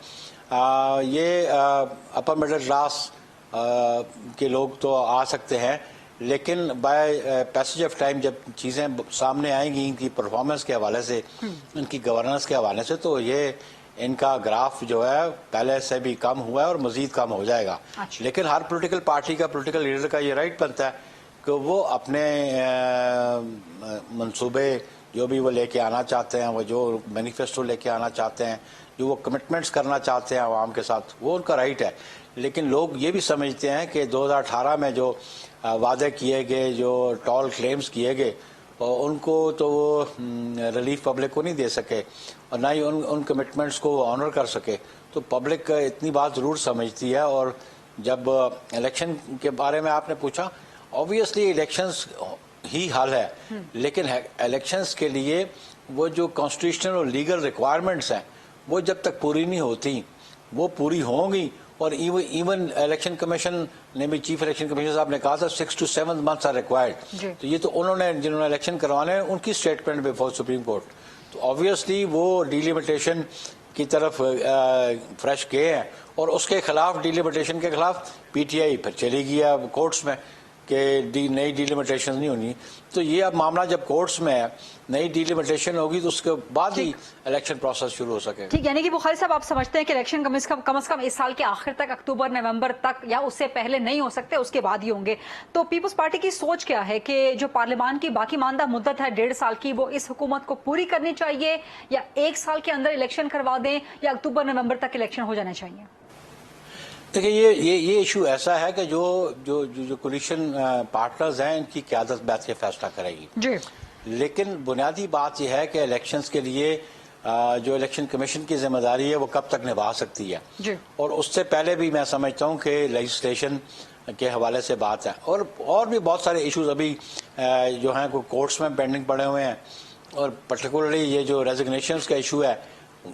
ये अपर मिडिल क्लास के लोग तो आ सकते हैं, लेकिन बाय पैसेज ऑफ टाइम जब चीज़ें सामने आएंगी इनकी परफॉर्मेंस के हवाले से, इनकी गवर्नेंस के हवाले से, तो ये इनका ग्राफ जो है पहले से भी कम हुआ है और मजीद कम हो जाएगा। लेकिन हर पॉलिटिकल पार्टी का, पॉलिटिकल लीडर का ये राइट बनता है कि वो अपने मंसूबे जो भी वो लेके आना चाहते हैं, वो जो मैनिफेस्टो लेके आना चाहते हैं, जो वो कमिटमेंट्स करना चाहते हैं आवाम के साथ, वो उनका राइट है। लेकिन लोग ये भी समझते हैं कि 2018 में जो वादे किए गए, जो टॉल क्लेम्स किए गए, और उनको तो वो रिलीफ पब्लिक को नहीं दे सके और ना ही उन कमिटमेंट्स को ऑनर कर सके। तो पब्लिक इतनी बात ज़रूर समझती है। और जब इलेक्शन के बारे में आपने पूछा, ऑब्वियसली इलेक्शंस ही हल है, लेकिन इलेक्शंस के लिए वो जो कॉन्स्टिट्यूशनल और लीगल रिक्वायरमेंट्स हैं वो जब तक पूरी नहीं होती वो पूरी होंगी। और इवन इलेक्शन कमीशन ने भी, चीफ इलेक्शन कमीशन साहब ने कहा था 6 to 7 months आर रिक्वायर्ड। तो ये तो उन्होंने, जिन्होंने इलेक्शन करवाने हैं उनकी स्टेटमेंट बिफोर सुप्रीम कोर्ट, तो ऑब्वियसली वो डिलिमिटेशन की तरफ फ्रेश गए हैं और उसके खिलाफ, डिलिमिटेशन के खिलाफ पीटीआई फिर चली गया कोर्ट्स में कि नई डिलिमिटेशन नहीं होनी। तो ये अब मामला जब कोर्ट्स में है, नई डिलिमिटेशन होगी तो उसके बाद ही इलेक्शन प्रोसेस शुरू हो सके।
ठीक, यानी कि बुखारी साहब, आप समझते हैं कि इलेक्शन कम से कम इस साल के आखिर तक, अक्टूबर नवंबर तक या उससे पहले नहीं हो सकते, उसके बाद ही होंगे। तो पीपल्स पार्टी की सोच क्या है कि जो पार्लियामान की बाकी मानदा मुद्दत है 1.5 साल की, वो इस हुकूमत को पूरी करनी चाहिए या 1 साल के अंदर इलेक्शन करवा दें या अक्टूबर नवंबर तक इलेक्शन हो जाना चाहिए?
देखिए, ये इशू ऐसा है कि जो कोलिशन पार्टनर्स हैं इनकी क़यादत बैठ के फैसला करेगी
जी।
लेकिन बुनियादी बात यह है कि इलेक्शंस के लिए जो इलेक्शन कमीशन की जिम्मेदारी है वो कब तक निभा सकती है
जी।
और उससे पहले भी मैं समझता हूँ कि लेजिस्लेशन के हवाले से बात है और भी बहुत सारे इश्यूज अभी जो हैं कोर्ट्स में पेंडिंग पड़े हुए हैं और पर्टिकुलरली ये जो रेजिग्नेशंस का इशू है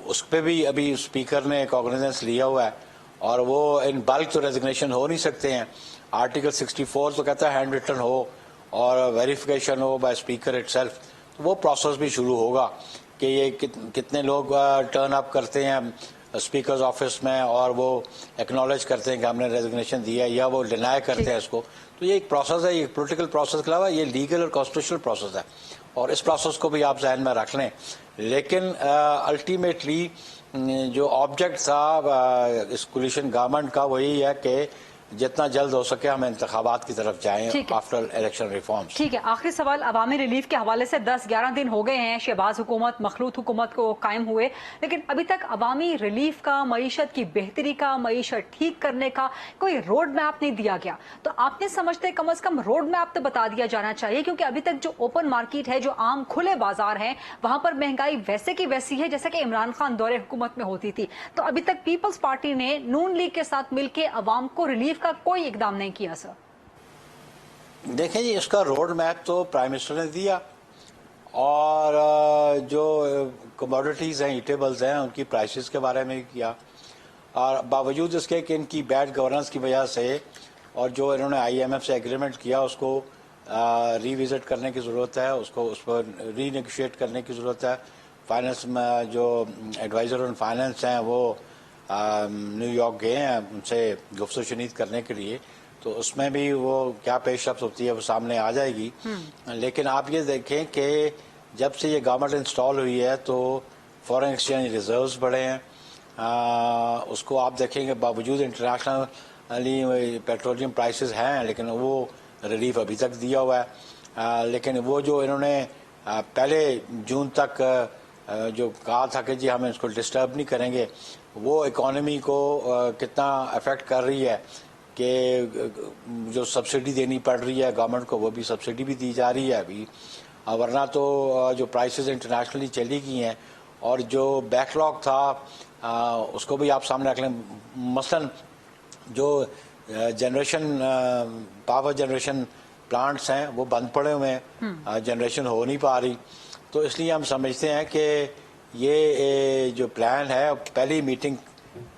उस पर भी अभी स्पीकर ने कॉग्निजेंस लिया हुआ है और वो इन बल्क तो रेजिग्नेशन हो नहीं सकते हैं। आर्टिकल 64 तो कहता है हैंड रिटन हो और वेरिफिकेशन हो बाय स्पीकर इटसेल्फ, तो वो प्रोसेस भी शुरू होगा कि ये कितने लोग टर्न अप करते हैं स्पीकर्स ऑफिस में और वो एक्नॉलेज करते हैं कि हमने रेजिग्नेशन दिया है या वो डिनाई करते हैं इसको। तो ये एक प्रोसेस है, ये पॉलिटिकल प्रोसेस के अलावा ये लीगल और कॉन्स्टिट्यूशनल प्रोसेस है और इस प्रोसेस को भी आप जहन में रख लें। लेकिन अल्टीमेटली जो ऑब्जेक्ट था इस कोलिशन गवर्नमेंट का वही है कि जितना जल्द हो सके हम इंतखाबात की तरफ जाएं आफ्टर इलेक्शन रिफॉर्म्स।
ठीक है, आखिरी सवाल, अवामी रिलीफ के हवाले से 10-11 दिन हो गए हैं शहबाज हुकूमत, मखलूत हुकूमत को कायम हुए, लेकिन अभी तक अवामी रिलीफ का, मईशत की बेहतरी का, मईशत ठीक करने का कोई रोड मैप नहीं दिया गया। तो आपने समझते कम से कम रोड मैप तो बता दिया जाना चाहिए, क्योंकि अभी तक जो ओपन मार्केट है, जो आम खुले बाजार हैं, वहां पर महंगाई वैसे की वैसी है जैसे कि इमरान खान दौरे हुकूमत में होती थी। तो अभी तक पीपल्स पार्टी ने नून लीग के साथ मिलकर अवाम को रिलीफ का कोई इकदाम नहीं किया। सर
देखें जी, इसका रोड मैप तो प्राइम मिनिस्टर ने दिया और जो कमोडिटीज़ हैं, ईटेबल्स हैं, उनकी प्राइसेस के बारे में किया और बावजूद इसके कि इनकी बैड गवर्नेंस की वजह से और जो इन्होंने IMF से एग्रीमेंट किया उसको रिविजिट करने की ज़रूरत है, उसको उस पर रीनेगोशिएट करने की ज़रूरत है। फाइनेंस में जो एडवाइज़र ऑन फाइनेंस हैं वो न्यूयॉर्क गए हैं उनसे गुफ्तगू शुनीद करने के लिए, तो उसमें भी वो क्या पेशरफ्त होती है वो सामने आ जाएगी। लेकिन आप ये देखें कि जब से ये गवर्नमेंट इंस्टॉल हुई है तो फॉरेन एक्सचेंज रिजर्व्स बढ़े हैं। उसको आप देखेंगे बावजूद इंटरनेशनली पेट्रोलियम प्राइसेस हैं लेकिन वो रिलीफ अभी तक दिया हुआ है। लेकिन वो जो इन्होंने पहले जून तक जो कहा था कि जी हम इसको डिस्टर्ब नहीं करेंगे, वो इकोनॉमी को कितना अफेक्ट कर रही है कि जो सब्सिडी देनी पड़ रही है गवर्नमेंट को, वो भी सब्सिडी भी दी जा रही है अभी, वरना तो जो प्राइसेस इंटरनेशनली चली गई हैं और जो बैकलॉग था उसको भी आप सामने रख लें। मसलन जो पावर जनरेशन प्लांट्स हैं वो बंद पड़े हुए हैं, जनरेशन हो नहीं पा रही। तो इसलिए हम समझते हैं कि ये जो प्लान है, पहली मीटिंग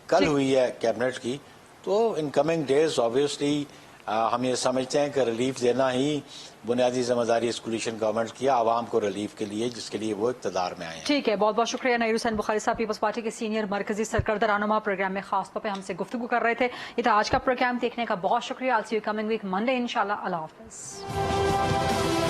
कल हुई है कैबिनेट की, तो इन कमिंग डेज ऑब्वियसली हम ये समझते हैं कि रिलीफ देना ही बुनियादी जिम्मेदारी इस कोलिशन गवर्नमेंट की, आवाम को रिलीफ के लिए, जिसके लिए वो इक़्तिदार में आए हैं।
ठीक है, बहुत बहुत शुक्रिया नईर हुसैन बुखारी साहब, पीपल्स पार्टी के सीनियर मरकजी सरकर्दा रहनुमा, प्रोग्राम में खास तौर पे हमसे गुफ्तगू कर रहे थे। ये था आज का प्रोग्राम, देखने का बहुत शुक्रिया। आई सी यू कमिंग वीक मंडे इंशाल्लाह। अल्लाह हाफ़िज़।